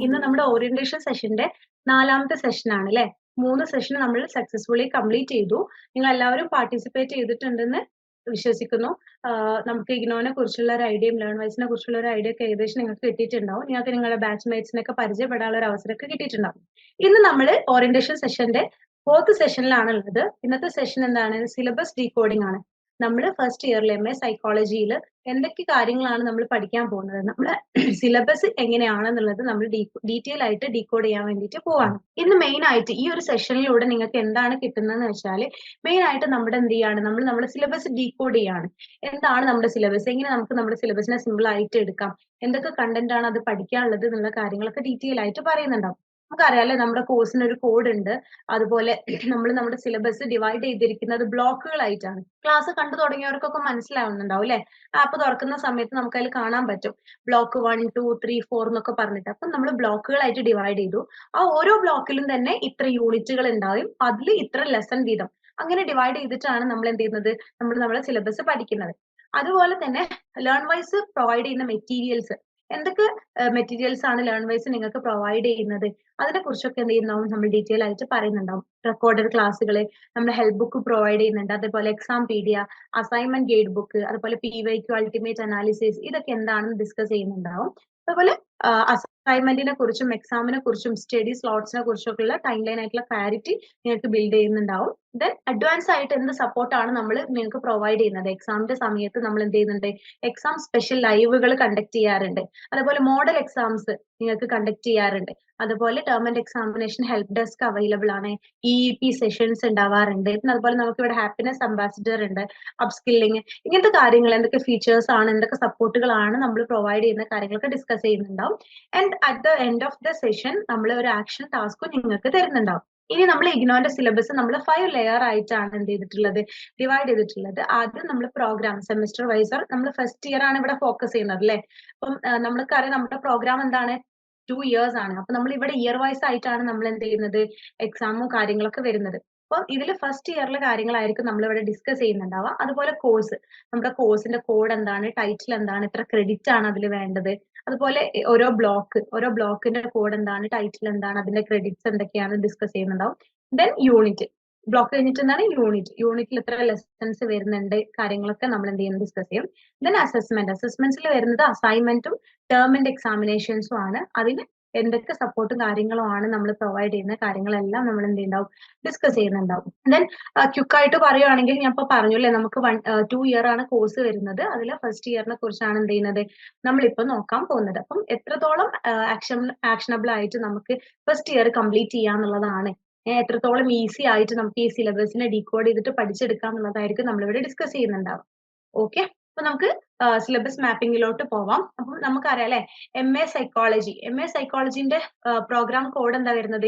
ഇന്ന് നമ്മുടെ orientation സെഷന്റെ 4ാമത്തെ session ആണ് അല്ലെ. 3 സെഷൻ നമ്മൾ സക്സസ്ഫുള്ളി കംപ്ലീറ്റ് ചെയ്തു. നിങ്ങൾ എല്ലാവരും പാർട്ടിസിപ്പേറ്റ് ചെയ്തിട്ടുണ്ടെന്ന് വിശ്വസിക്കുന്നു. നമുക്ക് ഇഗ്നോനെ കുറിച്ചുള്ള ഒരു ഐഡിയയും ലേൺ വൈസിനെ കുറിച്ചുള്ള ഒരു ഐഡിയ ഒക്കെ ഏകദേശം നിങ്ങൾക്ക് കിട്ടിയിട്ടുണ്ടാവും. നിങ്ങൾക്ക് നിങ്ങളുടെ ബാച്ച്മേറ്റ്സിനൊക്കെ പരിചയപ്പെടാനുള്ള ഒരു അവസരമൊക്കെ കിട്ടിയിട്ടുണ്ടാവും. ഇന്ന് നമ്മൾ ഓറിയന്റേഷൻ സെഷന്റെ 4th സെഷനിലാണ് ഉള്ളത്. ഇന്നത്തെ സെഷൻ എന്താണ്? സിലബസ് ഡീകോഡിംഗ് ആണ്. നമ്മൾ ഫസ്റ്റ് ഇയറിൽ MA സൈക്കോളജിയിൽ എന്തൊക്കെ കാര്യങ്ങളാണ് നമ്മൾ പഠിക്കാൻ പോകുന്നത്, നമ്മുടെ സിലബസ് എങ്ങനെയാണെന്നുള്ളത് നമ്മൾ ഡീറ്റെയിൽ ആയിട്ട് ഡീകോഡ് ചെയ്യാൻ വേണ്ടിയിട്ട് പോവാണ്. ഇന്ന് മെയിൻ ആയിട്ട് ഈ ഒരു സെഷനിലൂടെ നിങ്ങൾക്ക് എന്താണ് കിട്ടുന്നതെന്ന് വെച്ചാൽ മെയിൻ ആയിട്ട് നമ്മുടെ എന്ത് ചെയ്യാണ്, നമ്മുടെ സിലബസ് ഡീകോഡ് ചെയ്യാണ്. എന്താണ് നമ്മുടെ സിലബസ്, എങ്ങനെ നമുക്ക് നമ്മുടെ സിലബസിനെ സിമ്പിൾ ആയിട്ട് എടുക്കാം, എന്തൊക്കെ കണ്ടന്റ് ആണ് അത് പഠിക്കാനുള്ളത് എന്നുള്ള കാര്യങ്ങളൊക്കെ ഡീറ്റെയിൽ ആയിട്ട് പറയുന്നുണ്ടാവും. നമുക്കറിയാലേ നമ്മുടെ കോഴ്സിന് ഒരു കോഡ് ഉണ്ട്. അതുപോലെ നമ്മൾ നമ്മുടെ സിലബസ് ഡിവൈഡ് ചെയ്തിരിക്കുന്നത് ബ്ലോക്കുകളായിട്ടാണ്. ക്ലാസ് കണ്ടു തുടങ്ങിയവർക്കൊക്കെ മനസ്സിലാവുന്നുണ്ടാവും അല്ലെ. ആപ്പ് തുറക്കുന്ന സമയത്ത് നമുക്ക് അതിൽ കാണാൻ പറ്റും ബ്ലോക്ക് 1, 2, 3, 4 എന്നൊക്കെ പറഞ്ഞിട്ട്. അപ്പൊ നമ്മൾ ബ്ലോക്കുകളായിട്ട് ഡിവൈഡ് ചെയ്തു. ആ ഓരോ ബ്ലോക്കിലും തന്നെ ഇത്ര യൂണിറ്റുകൾ ഉണ്ടാവും, അതിൽ ഇത്ര ലെസൺ വീതം, അങ്ങനെ ഡിവൈഡ് ചെയ്തിട്ടാണ് നമ്മൾ എന്ത് ചെയ്യുന്നത്, നമ്മുടെ സിലബസ് പഠിക്കുന്നത്. അതുപോലെ തന്നെ ലേൺ വൈസ് പ്രൊവൈഡ് ചെയ്യുന്ന മെറ്റീരിയൽസ്, എന്തൊക്കെ മെറ്റീരിയൽസ് ആണ് ലേൺ വൈസ് നിങ്ങൾക്ക് പ്രൊവൈഡ് ചെയ്യുന്നത്, അതിനെ കുറിച്ചൊക്കെ എന്ത് ചെയ്യുന്നുണ്ടാവും, നമ്മൾ ഡീറ്റെയിൽ ആയിട്ട് പറയുന്നുണ്ടാവും. റെക്കോർഡഡ് ക്ലാസ്സുകൾ, നമ്മൾ ഹെൽപ്പ് ബുക്ക് പ്രൊവൈഡ് ചെയ്യുന്നുണ്ട്. അതേപോലെ exam pedia, assignment guide book, അതുപോലെ PYQ, അൾട്ടിമേറ്റ് അനാലിസിസ്, ഇതൊക്കെ എന്താണെന്ന് ഡിസ്കസ് ചെയ്യുന്നുണ്ടാവും. അതുപോലെ അസൈൻമെന്റിനെ കുറിച്ചും എക്സാമിനെ കുറിച്ചും സ്റ്റഡി സ്ലോട്ട്സിനെ കുറിച്ചൊക്കെയുള്ള ടൈം ലൈൻ ആയിട്ടുള്ള ക്ലാരിറ്റി നിങ്ങൾക്ക് ബിൽഡ് ചെയ്യുന്നുണ്ടാവും. ദെൻ അഡ്വാൻസ് ആയിട്ട് എന്ത് സപ്പോർട്ടാണ് നമ്മൾ നിങ്ങൾക്ക് പ്രൊവൈഡ് ചെയ്യുന്നത്, എക്സാമിന്റെ സമയത്ത് നമ്മൾ എന്ത് ചെയ്യുന്നുണ്ട്, എക്സാം സ്പെഷ്യൽ ലൈവുകൾ കണ്ടക്ട് ചെയ്യാറുണ്ട്. അതുപോലെ മോഡൽ എക്സാംസ് നിങ്ങൾക്ക് കണ്ടക്ട് ചെയ്യാറുണ്ട്. അതുപോലെ term and examination help desk available ആണ്. EEP സെഷൻസ് ഉണ്ടാവാറുണ്ട്. പിന്നെ അതുപോലെ നമുക്ക് ഇവിടെ ഹാപ്പിനെസ് അംബാസിഡർ ഉണ്ട്, അപ്സ്കില്ലിങ്, ഇങ്ങനത്തെ കാര്യങ്ങൾ, എന്തൊക്കെ ഫീച്ചേഴ്സ് ആണ്, എന്തൊക്കെ സപ്പോർട്ടുകളാണ് നമ്മൾ പ്രൊവൈഡ് ചെയ്യുന്ന കാര്യങ്ങളൊക്കെ ഡിസ്കസ് ചെയ്യുന്നുണ്ടാവും. And at the end of the session നമ്മൾ ഒരു ആക്ഷൻ ടാസ്കും നിങ്ങൾക്ക് തരുന്നുണ്ടാവും. ഇനി നമ്മൾ ഇഗ്നോന്റെ സിലബസ് നമ്മൾ 5 ലെയർ ആയിട്ടാണ് എന്ത് ചെയ്തിട്ടുള്ളത്, ഡിവൈഡ് ചെയ്തിട്ടുള്ളത്. ആദ്യം നമ്മൾ പ്രോഗ്രാം സെമിസ്റ്റർ വൈസ്, നമ്മൾ ഫസ്റ്റ് ഇയർ ആണ് ഇവിടെ ഫോക്കസ് ചെയ്യുന്നത് അല്ലെ. അപ്പം നമ്മൾക്കറിയാം നമ്മുടെ പ്രോഗ്രാം എന്താണ്, 2 years ആണ്. അപ്പൊ നമ്മൾ ഇവിടെ ഇയർ വൈസ് ആയിട്ടാണ് നമ്മൾ എന്ത് ചെയ്യുന്നത്, എക്സാമും കാര്യങ്ങളൊക്കെ വരുന്നത്. അപ്പം ഇതിൽ ഫസ്റ്റ് ഇയറിലെ കാര്യങ്ങളായിരിക്കും നമ്മൾ ഇവിടെ ഡിസ്കസ് ചെയ്യുന്നുണ്ടാവുക. അതുപോലെ കോഴ്സ്, നമ്മുടെ കോഴ്സിന്റെ കോഡ് എന്താണ്, ടൈറ്റിൽ എന്താണ്, എത്ര ക്രെഡിറ്റ് ആണ് അതിൽ വേണ്ടത്, അതുപോലെ ഓരോ ബ്ലോക്കിന്റെ കോഡ് എന്താണ്, ടൈറ്റിൽ എന്താണ്, അതിന്റെ ക്രെഡിറ്റ്സ് എന്തൊക്കെയാണ് ഡിസ്കസ് ചെയ്യുന്നുണ്ടാവും. ദെൻ യൂണിറ്റ്, ബ്ലോക്ക് കഴിഞ്ഞിട്ട് എന്താണ് യൂണിറ്റിൽ എത്ര ലെസൺസ് വരുന്നുണ്ട്, കാര്യങ്ങളൊക്കെ നമ്മൾ എന്ത് ചെയ്യും, ഡിസ്കസ് ചെയ്യും. ദെൻ അസസ്മെന്റ്സിൽ വരുന്നത് അസൈൻമെന്റും ടേം ആൻഡ് എക്സാമിനേഷൻസും ആണ്. അതിന് എന്തൊക്കെ സപ്പോർട്ടും കാര്യങ്ങളും ആണ് നമ്മൾ പ്രൊവൈഡ് ചെയ്യുന്ന കാര്യങ്ങളെല്ലാം നമ്മൾ എന്ത് ചെയ്യുന്നുണ്ടാവും, ഡിസ്കസ് ചെയ്യുന്നുണ്ടാവും. ദെൻ ക്വിക്കായിട്ട് പറയുവാണെങ്കിൽ ഞാൻ ഇപ്പൊ പറഞ്ഞു അല്ലേ, നമുക്ക് 2 year ആണ് കോഴ്സ് വരുന്നത്. അതിൽ ഫസ്റ്റ് ഇയറിനെ കുറിച്ചാണ് എന്ത് ചെയ്യുന്നത്, നമ്മളിപ്പോ നോക്കാൻ പോകുന്നത്. അപ്പം എത്രത്തോളം ആക്ഷനബിൾ ആയിട്ട് നമുക്ക് ഫസ്റ്റ് ഇയർ കംപ്ലീറ്റ് ചെയ്യാന്നുള്ളതാണ്, എത്രത്തോളം ഈസി ആയിട്ട് നമുക്ക് ഈ സിലബസിനെ ഡീകോഡ് ചെയ്തിട്ട് പഠിച്ചെടുക്കാം എന്നുള്ളതായിരിക്കും നമ്മളിവിടെ ഡിസ്കസ് ചെയ്യുന്നുണ്ടാവും. ഓക്കെ, അപ്പൊ നമുക്ക് സിലബസ് മാപ്പിംഗിലോട്ട് പോവാം. അപ്പം നമുക്കറിയാം അല്ലെ, MA സൈക്കോളജിന്റെ പ്രോഗ്രാം കോഡ് എന്താ വരുന്നത്,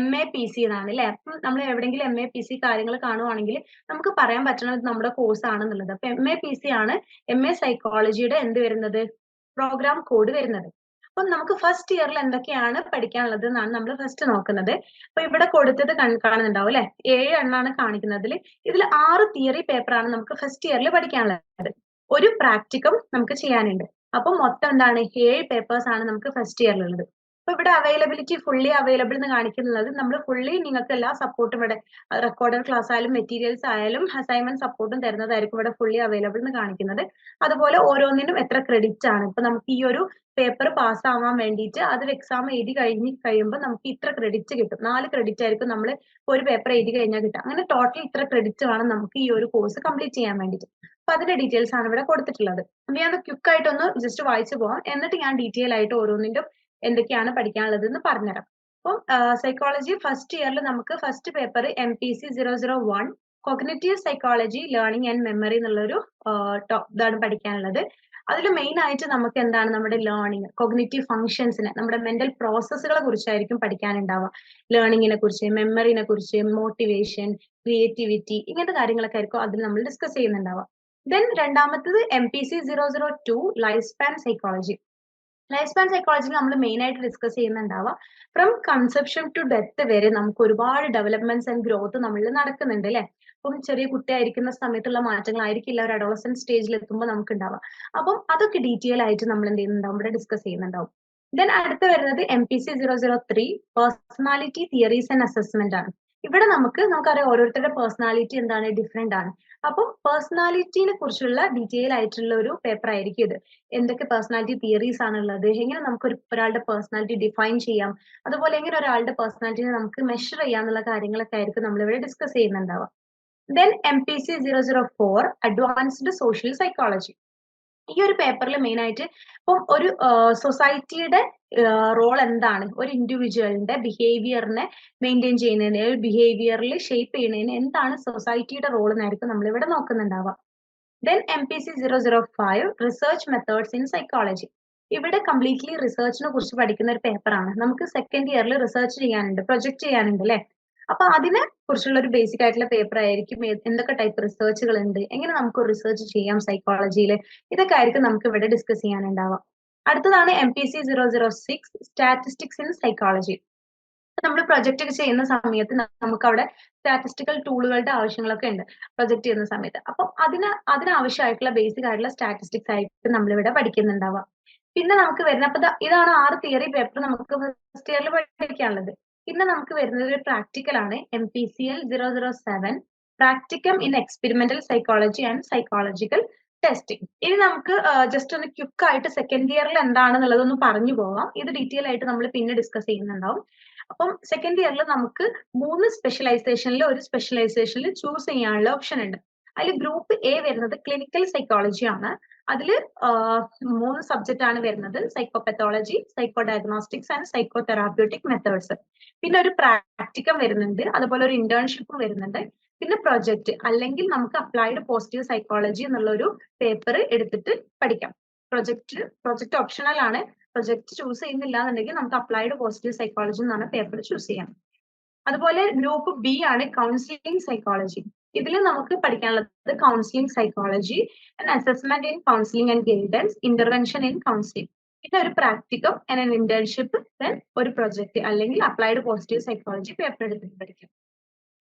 MAPC എന്നാണ് അല്ലെ. അപ്പം നമ്മൾ എവിടെയെങ്കിലും MAPC കാര്യങ്ങൾ കാണുവാണെങ്കിൽ നമുക്ക് പറയാൻ പറ്റണത് നമ്മുടെ കോഴ്സ് ആണെന്നുള്ളത്. അപ്പൊ MAPC ആണ് MA സൈക്കോളജിയുടെ എന്ത് വരുന്നത്, പ്രോഗ്രാം കോഡ് വരുന്നത്. അപ്പം നമുക്ക് ഫസ്റ്റ് ഇയറിൽ എന്തൊക്കെയാണ് പഠിക്കാനുള്ളത് എന്നാണ് നമ്മൾ ഫസ്റ്റ് നോക്കുന്നത്. അപ്പൊ ഇവിടെ കൊടുത്തത് കാണുന്നുണ്ടാവും അല്ലെ, 7 എണ്ണാണ് കാണിക്കുന്നതിൽ. ഇതിൽ 6 തിയറി പേപ്പറാണ് നമുക്ക് ഫസ്റ്റ് ഇയറിൽ പഠിക്കാനുള്ളത്. ഒരു പ്രാക്ടിക്കം നമുക്ക് ചെയ്യാനുണ്ട്. അപ്പൊ മൊത്തം എന്താണ്, 7 പേപ്പേഴ്സ് ആണ് നമുക്ക് ഫസ്റ്റ് ഇയറിലുള്ളത്. അപ്പൊ ഇവിടെ അവൈലബിലിറ്റി ഫുള്ളി അവൈലബിൾ എന്ന് കാണിക്കുന്നത്, നമ്മൾ ഫുള്ളി നിങ്ങൾക്ക് എല്ലാ സപ്പോർട്ടും ഇവിടെ, റെക്കോർഡഡ് ക്ലാസ് ആയാലും മെറ്റീരിയൽസ് ആയാലും അസൈൻമെന്റ് സപ്പോർട്ടും തരുന്നതായിരിക്കും ഇവിടെ ഫുള്ളി അവൈലബിൾ എന്ന് കാണിക്കുന്നത്. അതുപോലെ ഓരോന്നിനും എത്ര ക്രെഡിറ്റ് ആണ്, ഇപ്പൊ നമുക്ക് ഈ ഒരു പേപ്പർ പാസ് ആവാൻ വേണ്ടിയിട്ട് അത് എക്സാം എഴുതി കഴിയുമ്പോൾ നമുക്ക് ഇത്ര ക്രെഡിറ്റ് കിട്ടും. 4 ക്രെഡിറ്റ് ആയിരിക്കും നമ്മൾ ഒരു പേപ്പർ എഴുതി കഴിഞ്ഞാൽ കിട്ടുക. അങ്ങനെ ടോട്ടൽ ഇത്ര ക്രെഡിറ്റ് വേണം നമുക്ക് ഈ ഒരു കോഴ്സ് കംപ്ലീറ്റ് ചെയ്യാൻ വേണ്ടിയിട്ട്. അപ്പൊ അതിന്റെ ഡീറ്റെയിൽസ് ആണ് ഇവിടെ കൊടുത്തിട്ടുള്ളത്. അപ്പൊ ഞാൻ ക്വിക്ക് ആയിട്ടൊന്ന് ജസ്റ്റ് വായിച്ചു പോവാം, എന്നിട്ട് ഞാൻ ഡീറ്റെയിൽ ആയിട്ട് ഓരോന്നിന്റെ എന്തൊക്കെയാണ് പഠിക്കാനുള്ളത് എന്ന് പറഞ്ഞുതരാം. അപ്പം സൈക്കോളജി ഫസ്റ്റ് ഇയറിൽ നമുക്ക് first paper MPC 001 cognitive psychology learning and memory എന്നുള്ളൊരു ഇതാണ് പഠിക്കാനുള്ളത്. അതിൽ മെയിൻ ആയിട്ട് നമുക്ക് എന്താണ്, നമ്മുടെ ലേണിംഗ്, കോഗ്നിറ്റീവ് ഫംഗ്ഷൻസിനെ, നമ്മുടെ മെന്റൽ പ്രോസസ്സുകളെ കുറിച്ചായിരിക്കും പഠിക്കാനുണ്ടാവുക. ലേണിങ്ങിനെ കുറിച്ച്, മെമ്മറിനെ കുറിച്ച്, മോട്ടിവേഷൻ, ക്രിയേറ്റിവിറ്റി, ഇങ്ങനത്തെ കാര്യങ്ങളൊക്കെ ആയിരിക്കും അതിൽ നമ്മൾ ഡിസ്കസ് ചെയ്യുന്നുണ്ടാവുക. ദെൻ രണ്ടാമത്തത് MPC 002 life span psychology. Life span സൈക്കോളജിയിൽ നമ്മൾ മെയിൻ ആയിട്ട് ഡിസ്കസ് ചെയ്യുന്നുണ്ടാവുക ഫ്രം കൺസെപ്ഷൻ ടു ഡെത്ത് വരെ നമുക്ക് ഒരുപാട് ഡെവലപ്മെന്റ്സ് ആൻഡ് ഗ്രോത്ത് നമ്മളിൽ നടക്കുന്നുണ്ട് അല്ലെ. അപ്പം ചെറിയ കുട്ടിയായിരിക്കുന്ന സമയത്തുള്ള മാറ്റങ്ങളായിരിക്കില്ല ഒരു അഡോളസെന്റ് സ്റ്റേജിൽ എത്തുമ്പോൾ നമുക്ക് ഉണ്ടാവുക. അപ്പം അതൊക്കെ ഡീറ്റെയിൽ ആയിട്ട് നമ്മൾ എന്ത് ചെയ്യുന്നുണ്ടാവും, ഇവിടെ ഡിസ്കസ് ചെയ്യുന്നുണ്ടാവും. ദെൻ അടുത്ത വരുന്നത് MPC 003 personality theories and assessment ആണ്. ഇവിടെ നമുക്കറിയാം ഓരോരുത്തരുടെ പേഴ്സണാലിറ്റി എന്താണ്, ഡിഫറെന്റ് ആണ്. അപ്പം പേഴ്സണാലിറ്റിനെ കുറിച്ചുള്ള ഡീറ്റെയിൽ ആയിട്ടുള്ള ഒരു പേപ്പർ ആയിരിക്കും ഇത്. എന്തൊക്കെ പേഴ്സണാലിറ്റി തിയറീസ് ആണുള്ളത്, എങ്ങനെ നമുക്ക് ഒരാളുടെ പേഴ്സണാലിറ്റി ഡിഫൈൻ ചെയ്യാം, അതുപോലെ എങ്ങനെ ഒരാളുടെ പേഴ്സണാലിറ്റിനെ നമുക്ക് മെഷർ ചെയ്യാന്നുള്ള കാര്യങ്ങളൊക്കെ ആയിരിക്കും നമ്മളിവിടെ ഡിസ്കസ് ചെയ്യുന്നുണ്ടാവുക. Then MPC 004 advanced social psychology. ഈ ഒരു പേപ്പറിൽ മെയിൻ ആയിട്ട് ഇപ്പം ഒരു സൊസൈറ്റിയുടെ റോൾ എന്താണ്, ഒരു ഇൻഡിവിജ്വലിന്റെ ബിഹേവിയറിനെ മെയിൻറ്റെയിൻ ചെയ്യുന്നതിന്, ഒരു ബിഹേവിയറിൽ ഷേപ്പ് ചെയ്യുന്നതിന് എന്താണ് സൊസൈറ്റിയുടെ റോൾ എന്നായിരിക്കും നമ്മൾ ഇവിടെ നോക്കുന്നുണ്ടാവുക. Then MPC 005 research methods in psychology. ഇവിടെ കംപ്ലീറ്റ്ലി റിസർച്ചിനെ കുറിച്ച് പഠിക്കുന്ന ഒരു പേപ്പറാണ്. നമുക്ക് സെക്കൻഡ് ഇയറിൽ റിസർച്ച് ചെയ്യാനുണ്ട്, പ്രൊജക്ട് ചെയ്യാനുണ്ട് അല്ലെ. അപ്പൊ അതിനെ കുറിച്ചുള്ള ഒരു ബേസിക് ആയിട്ടുള്ള പേപ്പർ ആയിരിക്കും. എന്തൊക്കെ ടൈപ്പ് റിസർച്ചുകൾ ഉണ്ട്, എങ്ങനെ നമുക്ക് റിസർച്ച് ചെയ്യാം സൈക്കോളജിയിൽ, ഇതൊക്കെ ആയിരിക്കും നമുക്ക് ഇവിടെ ഡിസ്കസ് ചെയ്യാനുണ്ടാവുക. അടുത്തതാണ് MPC 006 സ്റ്റാറ്റിസ്റ്റിക്സ് ഇൻ സൈക്കോളജി. നമ്മൾ പ്രൊജക്ട് ഒക്കെ ചെയ്യുന്ന സമയത്ത് നമുക്ക് അവിടെ സ്റ്റാറ്റിസ്റ്റിക്കൽ ടൂളുകളുടെ ആവശ്യങ്ങളൊക്കെ ഉണ്ട് പ്രൊജക്ട് ചെയ്യുന്ന സമയത്ത്. അപ്പം അതിനാവശ്യമായിട്ടുള്ള ബേസിക് ആയിട്ടുള്ള സ്റ്റാറ്റിസ്റ്റിക്സ് ആയിട്ട് നമ്മളിവിടെ പഠിക്കുന്നുണ്ടാവുക. പിന്നെ നമുക്ക് വരുന്ന ഇതാണ് 6 തിയറി പേപ്പർ നമുക്ക് ഫസ്റ്റ് ഇയറിൽ പഠിക്കാനുള്ളത്. പിന്നെ നമുക്ക് വരുന്നത് ഒരു പ്രാക്ടിക്കൽ ആണ്. MPCL 007 practicum in experimental psychology and psychological testing. ഇനി നമുക്ക് ജസ്റ്റ് ഒന്ന് ക്വിക്ക് ആയിട്ട് സെക്കൻഡ് ഇയറിൽ എന്താണെന്നുള്ളതൊന്ന് പറഞ്ഞു പോവാം. ഇത് ഡീറ്റെയിൽ ആയിട്ട് നമ്മൾ പിന്നെ ഡിസ്കസ് ചെയ്യുന്നുണ്ടാവും. അപ്പം സെക്കൻഡ് ഇയറിൽ നമുക്ക് 3 സ്പെഷ്യലൈസേഷനിൽ ഒരു സ്പെഷ്യലൈസേഷനിൽ ചൂസ് ചെയ്യാനുള്ള ഓപ്ഷൻ ഉണ്ട്. അതിൽ ഗ്രൂപ്പ് എ വരുന്നത് ക്ലിനിക്കൽ സൈക്കോളജി ആണ്. അതിൽ 3 സബ്ജക്റ്റ് ആണ് വരുന്നത്: psychopathology, psychodiagnostics and psychotherapeutic methods. പിന്നെ ഒരു പ്രാക്ടിക്കം വരുന്നുണ്ട്, അതുപോലെ ഒരു ഇന്റേൺഷിപ്പ് വരുന്നുണ്ട്, പിന്നെ പ്രൊജക്ട് അല്ലെങ്കിൽ നമുക്ക് അപ്ലൈഡ് പോസിറ്റീവ് സൈക്കോളജി എന്നുള്ള ഒരു പേപ്പർ എടുത്തിട്ട് പഠിക്കാം. പ്രൊജക്ട് ഓപ്ഷണൽ ആണ്. പ്രൊജക്ട് ചൂസ് ചെയ്യുന്നില്ല എന്നുണ്ടെങ്കിൽ നമുക്ക് അപ്ലൈഡ് പോസിറ്റീവ് സൈക്കോളജി എന്നാണ് പേപ്പർ ചൂസ് ചെയ്യാം. അതുപോലെ ഗ്രൂപ്പ് ബി ആണ് കൗൺസിലിംഗ് സൈക്കോളജി. ഇതിൽ നമുക്ക് പഠിക്കാനുള്ളത് counselling psychology, assessment in counselling and guidance, intervention in counselling, പിന്നെ ഒരു പ്രാക്ടിക്കം ആൻഡ് ഇന്റേൺഷിപ്പ്, ദെൻ ഒരു പ്രൊജക്ട് അല്ലെങ്കിൽ അപ്ലൈഡ് പോസിറ്റീവ് സൈക്കോളജി പേപ്പർ എടുത്തിട്ട് പഠിക്കാം.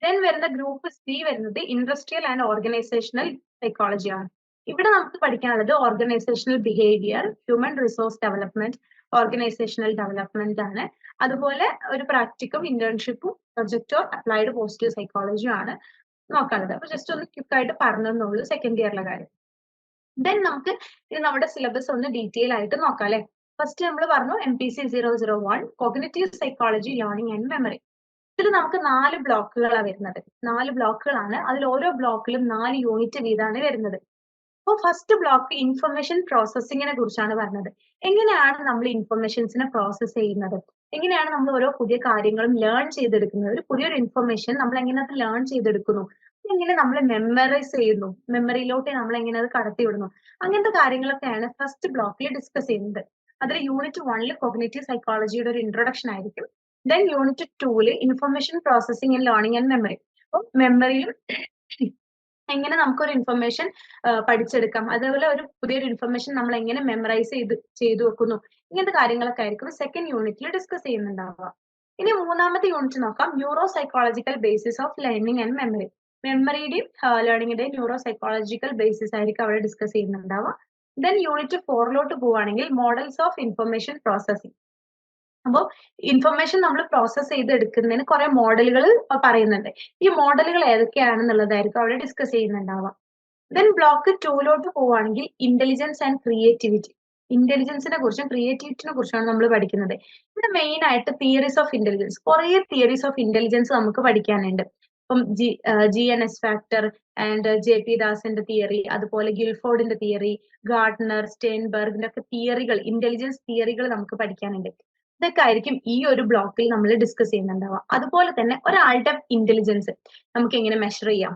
ദെൻ വരുന്ന ഗ്രൂപ്പ് സി വരുന്നത് ഇൻഡസ്ട്രിയൽ ആൻഡ് ഓർഗനൈസേഷണൽ സൈക്കോളജി ആണ്. ഇവിടെ നമുക്ക് പഠിക്കാനുള്ളത് organisational behaviour, human resource development, organisational development ആണ്. അതുപോലെ ഒരു പ്രാക്ടിക്കും ഇന്റേൺഷിപ്പും പ്രൊജക്റ്റോ അപ്ലൈഡ് പോസിറ്റീവ് സൈക്കോളജിയും ആണ് നോക്കാനുള്ളത്. അപ്പൊ ജസ്റ്റ് ഒന്ന് ക്വിക്ക് ആയിട്ട് പറഞ്ഞെന്നുള്ളൂ സെക്കൻഡ് ഇയറിലെ കാര്യം. ദെൻ നമുക്ക് ഇത് നമ്മുടെ സിലബസ് ഒന്ന് ഡീറ്റെയിൽ ആയിട്ട് നോക്കാം അല്ലെ. ഫസ്റ്റ് നമ്മൾ പറഞ്ഞു MPC 001 cognitive psychology, learning and memory. ഇതിൽ നമുക്ക് 4 ബ്ലോക്കുകളാണ് വരുന്നത്. 4 ബ്ലോക്കുകളാണ്. അതിൽ ഓരോ ബ്ലോക്കിലും 4 യൂണിറ്റ് വീതമാണ് വരുന്നത്. അപ്പോൾ ഫസ്റ്റ് ബ്ലോക്ക് ഇൻഫർമേഷൻ പ്രോസസ്സിങ്ങിനെ കുറിച്ചാണ് പറഞ്ഞത്. എങ്ങനെയാണ് നമ്മൾ ഇൻഫർമേഷൻസിനെ പ്രോസസ് ചെയ്യുന്നത്, എങ്ങനെയാണ് നമ്മൾ ഓരോ പുതിയ കാര്യങ്ങളും ലേൺ ചെയ്തെടുക്കുന്നത്, ഒരു പുതിയൊരു ഇൻഫർമേഷൻ നമ്മൾ എങ്ങനെ അത് ലേൺ ചെയ്തെടുക്കുന്നു, എങ്ങനെ നമ്മൾ മെമ്മറൈസ് ചെയ്യുന്നു, മെമ്മറിയിലോട്ട് നമ്മൾ എങ്ങനെ അത് കടത്തിവിടുന്നു, അങ്ങനത്തെ കാര്യങ്ങളൊക്കെയാണ് ഫസ്റ്റ് ബ്ലോക്കിൽ ഡിസ്കസ് ചെയ്യുന്നത്. അതിൽ യൂണിറ്റ് 1 കോഗ്നിറ്റീവ് സൈക്കോളജിയുടെ ഒരു ഇൻട്രൊഡക്ഷൻ ആയിരിക്കും. Then unit 2 information processing and learning and memory. അപ്പം മെമ്മറിയും എങ്ങനെ നമുക്കൊരു ഇൻഫർമേഷൻ പഠിച്ചെടുക്കാം, അതേപോലെ ഒരു പുതിയൊരു ഇൻഫർമേഷൻ നമ്മൾ എങ്ങനെ മെമ്മറൈസ് ചെയ്തു വെക്കുന്നു, ഇങ്ങനത്തെ കാര്യങ്ങളൊക്കെ ആയിരിക്കും സെക്കൻഡ് യൂണിറ്റിൽ ഡിസ്കസ് ചെയ്യുന്നുണ്ടാവുക. ഇനി മൂന്നാമത്തെ യൂണിറ്റ് നോക്കാം, neuropsychological basis of learning and memory. മെമ്മറിയുടെയും ലേണിംഗിന്റെയും ന്യൂറോ സൈക്കോളജിക്കൽ ബേസിസ് ആയിരിക്കും അവിടെ ഡിസ്കസ് ചെയ്യുന്നുണ്ടാവുക. ദെൻ യൂണിറ്റ് 4 പോവുകയാണെങ്കിൽ മോഡൽസ് ഓഫ് ഇൻഫർമേഷൻ പ്രോസസ്സിംഗ്. അപ്പോൾ ഇൻഫർമേഷൻ നമ്മൾ പ്രോസസ് ചെയ്തെടുക്കുന്നതിന് കുറെ മോഡലുകൾ പറയുന്നുണ്ട്. ഈ മോഡലുകൾ ഏതൊക്കെയാണെന്നുള്ളതായിരിക്കും അവിടെ ഡിസ്കസ് ചെയ്യുന്നുണ്ടാവുക. ദെൻ ബ്ലോക്ക് 2 പോവുകയാണെങ്കിൽ ഇന്റലിജൻസ് ആൻഡ് ക്രിയേറ്റിവിറ്റി. ഇന്റലിജൻസിനെ കുറിച്ചും ക്രിയേറ്റിവിറ്റിനെ കുറിച്ചാണ് നമ്മൾ പഠിക്കുന്നത്. ഇവിടെ മെയിൻ ആയിട്ട് തിയറീസ് ഓഫ് ഇന്റലിജൻസ്, കുറെ തിയറീസ് ഓഫ് ഇന്റലിജൻസ് നമുക്ക് പഠിക്കാനുണ്ട്. ഇപ്പം GNS ഫാക്ടർ ആൻഡ് JP ദാസിന്റെ തിയറി, അതുപോലെ ഗിൽഫോർഡിന്റെ തിയറി, ഗാർഡ്നർ, സ്റ്റെയിൻബർഗിന്റെ ഒക്കെ തിയറികൾ, ഇന്റലിജൻസ് തിയറികൾ നമുക്ക് പഠിക്കാനുണ്ട്. ഇതൊക്കെ ആയിരിക്കും ഈ ഒരു ബ്ലോക്കിൽ നമ്മൾ ഡിസ്കസ് ചെയ്യുന്നുണ്ടാവുക. അതുപോലെ തന്നെ ഒരാളുടെ ഇന്റലിജൻസ് നമുക്ക് എങ്ങനെ മെഷർ ചെയ്യാം,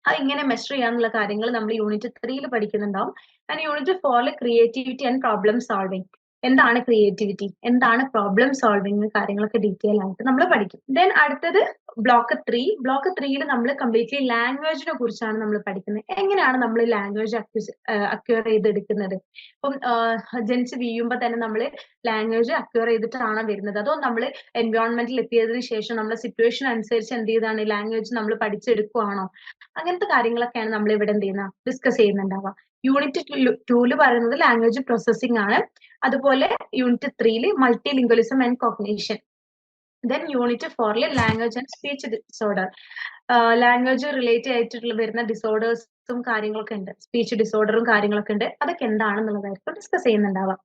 അത് ഇങ്ങനെ മെഷർ ചെയ്യാന്നുള്ള കാര്യങ്ങൾ നമ്മൾ യൂണിറ്റ് 3 പഠിക്കുന്നുണ്ടാവും. And unit 4 creativity and problem solving. എന്താണ് ക്രിയേറ്റിവിറ്റി, എന്താണ് പ്രോബ്ലം സോൾവിങ്, കാര്യങ്ങളൊക്കെ ഡീറ്റെയിൽ ആയിട്ട് നമ്മൾ പഠിക്കും. ദെൻ അടുത്തത് ബ്ലോക്ക് 3. ബ്ലോക്ക് 3 നമ്മൾ കംപ്ലീറ്റ്ലി ലാംഗ്വേജിനെ കുറിച്ചാണ് നമ്മൾ പഠിക്കുന്നത്. എങ്ങനെയാണ് നമ്മൾ ലാംഗ്വേജ് അക്വയർ ചെയ്തെടുക്കുന്നത്. ഇപ്പം ജനിച്ച് വീഴുമ്പോൾ തന്നെ നമ്മൾ ലാംഗ്വേജ് അക്വയർ ചെയ്തിട്ടാണ് വരുന്നത്, അതോ നമ്മൾ എൻവയോൺമെന്റിൽ എത്തിയതിനു ശേഷം നമ്മുടെ സിറ്റുവേഷൻ അനുസരിച്ച് എന്ത് ചെയ്താണ് ലാംഗ്വേജ് നമ്മൾ പഠിച്ചെടുക്കുവാണോ, അങ്ങനത്തെ കാര്യങ്ങളൊക്കെയാണ് നമ്മൾ ഇവിടെ എന്ത് ചെയ്യുന്ന ഡിസ്കസ് ചെയ്യുന്നുണ്ടാവുക. യൂണിറ്റ് 2 പറയുന്നത് ലാംഗ്വേജ് പ്രോസസ്സിംഗ് ആണ്. അതുപോലെ unit 3 multi lingualism and cognition. Then unit 4 language and speech disorder. Language related ആയിട്ടുള്ള വരുന്ന ഡിസോർഡേഴ്സും കാര്യങ്ങളൊക്കെ ഉണ്ട്, സ്പീച്ച് ഡിസോർഡറും കാര്യങ്ങളൊക്കെ ഉണ്ട്. അതൊക്കെ എന്താണെന്നുള്ളതായിരിക്കും ഡിസ്കസ് ചെയ്യുന്നുണ്ടാവാം.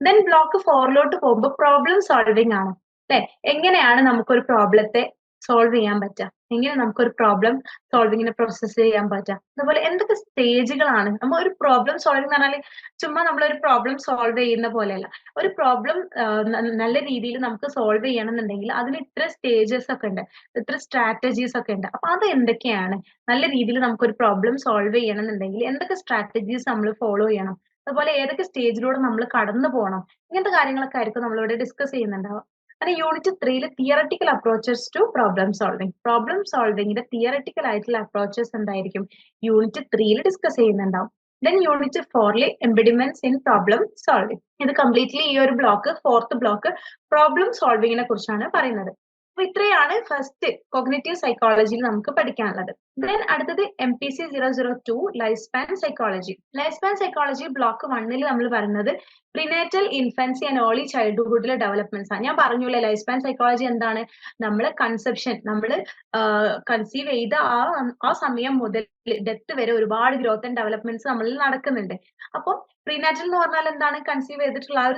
ദെൻ ബ്ലോക്ക് 4 പോകുമ്പോൾ പ്രോബ്ലം സോൾവിങ് ആണ് അല്ലെ. എങ്ങനെയാണ് നമുക്കൊരു പ്രോബ്ലത്തെ സോൾവ് ചെയ്യാൻ പറ്റുക, എങ്ങനെ നമുക്കൊരു പ്രോബ്ലം സോൾവിങ്ങിനെ പ്രോസസ് ചെയ്യാൻ പറ്റുക, അതുപോലെ എന്തൊക്കെ സ്റ്റേജുകളാണ് നമ്മൾ ഒരു പ്രോബ്ലം സോൾവിങ് എന്ന് പറഞ്ഞാൽ ചുമ്മാ നമ്മളൊരു പ്രോബ്ലം സോൾവ് ചെയ്യുന്ന പോലെയല്ല. ഒരു പ്രോബ്ലം നല്ല രീതിയിൽ നമുക്ക് സോൾവ് ചെയ്യണമെന്നുണ്ടെങ്കിൽ അതിന് ഇത്ര സ്റ്റേജസ് ഒക്കെ ഉണ്ട്, ഇത്ര സ്ട്രാറ്റജീസ് ഒക്കെ ഉണ്ട്. അപ്പൊ അത് എന്തൊക്കെയാണ്, നല്ല രീതിയിൽ നമുക്കൊരു പ്രോബ്ലം സോൾവ് ചെയ്യണമെന്നുണ്ടെങ്കിൽ എന്തൊക്കെ സ്ട്രാറ്റജീസ് നമ്മൾ ഫോളോ ചെയ്യണം, അതുപോലെ ഏതൊക്കെ സ്റ്റേജിലൂടെ നമ്മൾ കടന്നു പോകണം, ഇങ്ങനത്തെ കാര്യങ്ങളൊക്കെ ആയിരിക്കും നമ്മളിവിടെ ഡിസ്കസ് ചെയ്യുന്നുണ്ടാവുക. അങ്ങനെ unit 3 theoretical approaches to problem solving. Problem സോൾവിങ്ങിന്റെ തിയറട്ടിക്കൽ ആയിട്ടുള്ള അപ്രോച്ചസ് എന്തായിരിക്കും യൂണിറ്റ് 3 ഡിസ്കസ് ചെയ്യുന്നുണ്ടാവും. Then unit 4 embodiments in problem solving. ഇത് കംപ്ലീറ്റ്ലി ഈ ഒരു ബ്ലോക്ക്, 4th ബ്ലോക്ക് പ്രോബ്ലം സോൾവിങ്ങിനെ കുറിച്ചാണ് പറയുന്നത്. അപ്പൊ ഇത്രയാണ് ഫസ്റ്റ് കോഗ്നിറ്റീവ് സൈക്കോളജിയിൽ നമുക്ക് പഠിക്കാനുള്ളത്. ദെൻ അടുത്തത് MPC 002 life span psychology. Life span psychology block 1 നമ്മൾ പറയുന്നത് പ്രിനേറ്റൽ ഇൻഫൻസി ആൻഡ് ഏർലി ചൈൽഡ്ഹുഡിലെ ഡെവലപ്മെന്റ്സ് ആണ്. ഞാൻ പറഞ്ഞില്ലേ ലൈഫ് സ്പാൻ സൈക്കോളജി എന്താണ്, നമ്മൾ കൺസെപ്ഷൻ, നമ്മൾ കൺസീവ് ചെയ്ത ആ സമയം മുതൽ ഡെത്ത് വരെ ഒരുപാട് ഗ്രോത്ത് ആൻഡ് ഡെവലപ്മെന്റ്സ് നമ്മളിൽ നടക്കുന്നുണ്ട്. അപ്പോൾ പ്രീനാറ്റൽ എന്ന് പറഞ്ഞാൽ എന്താണ്, കൺസീവ് ചെയ്തിട്ടുള്ള ആ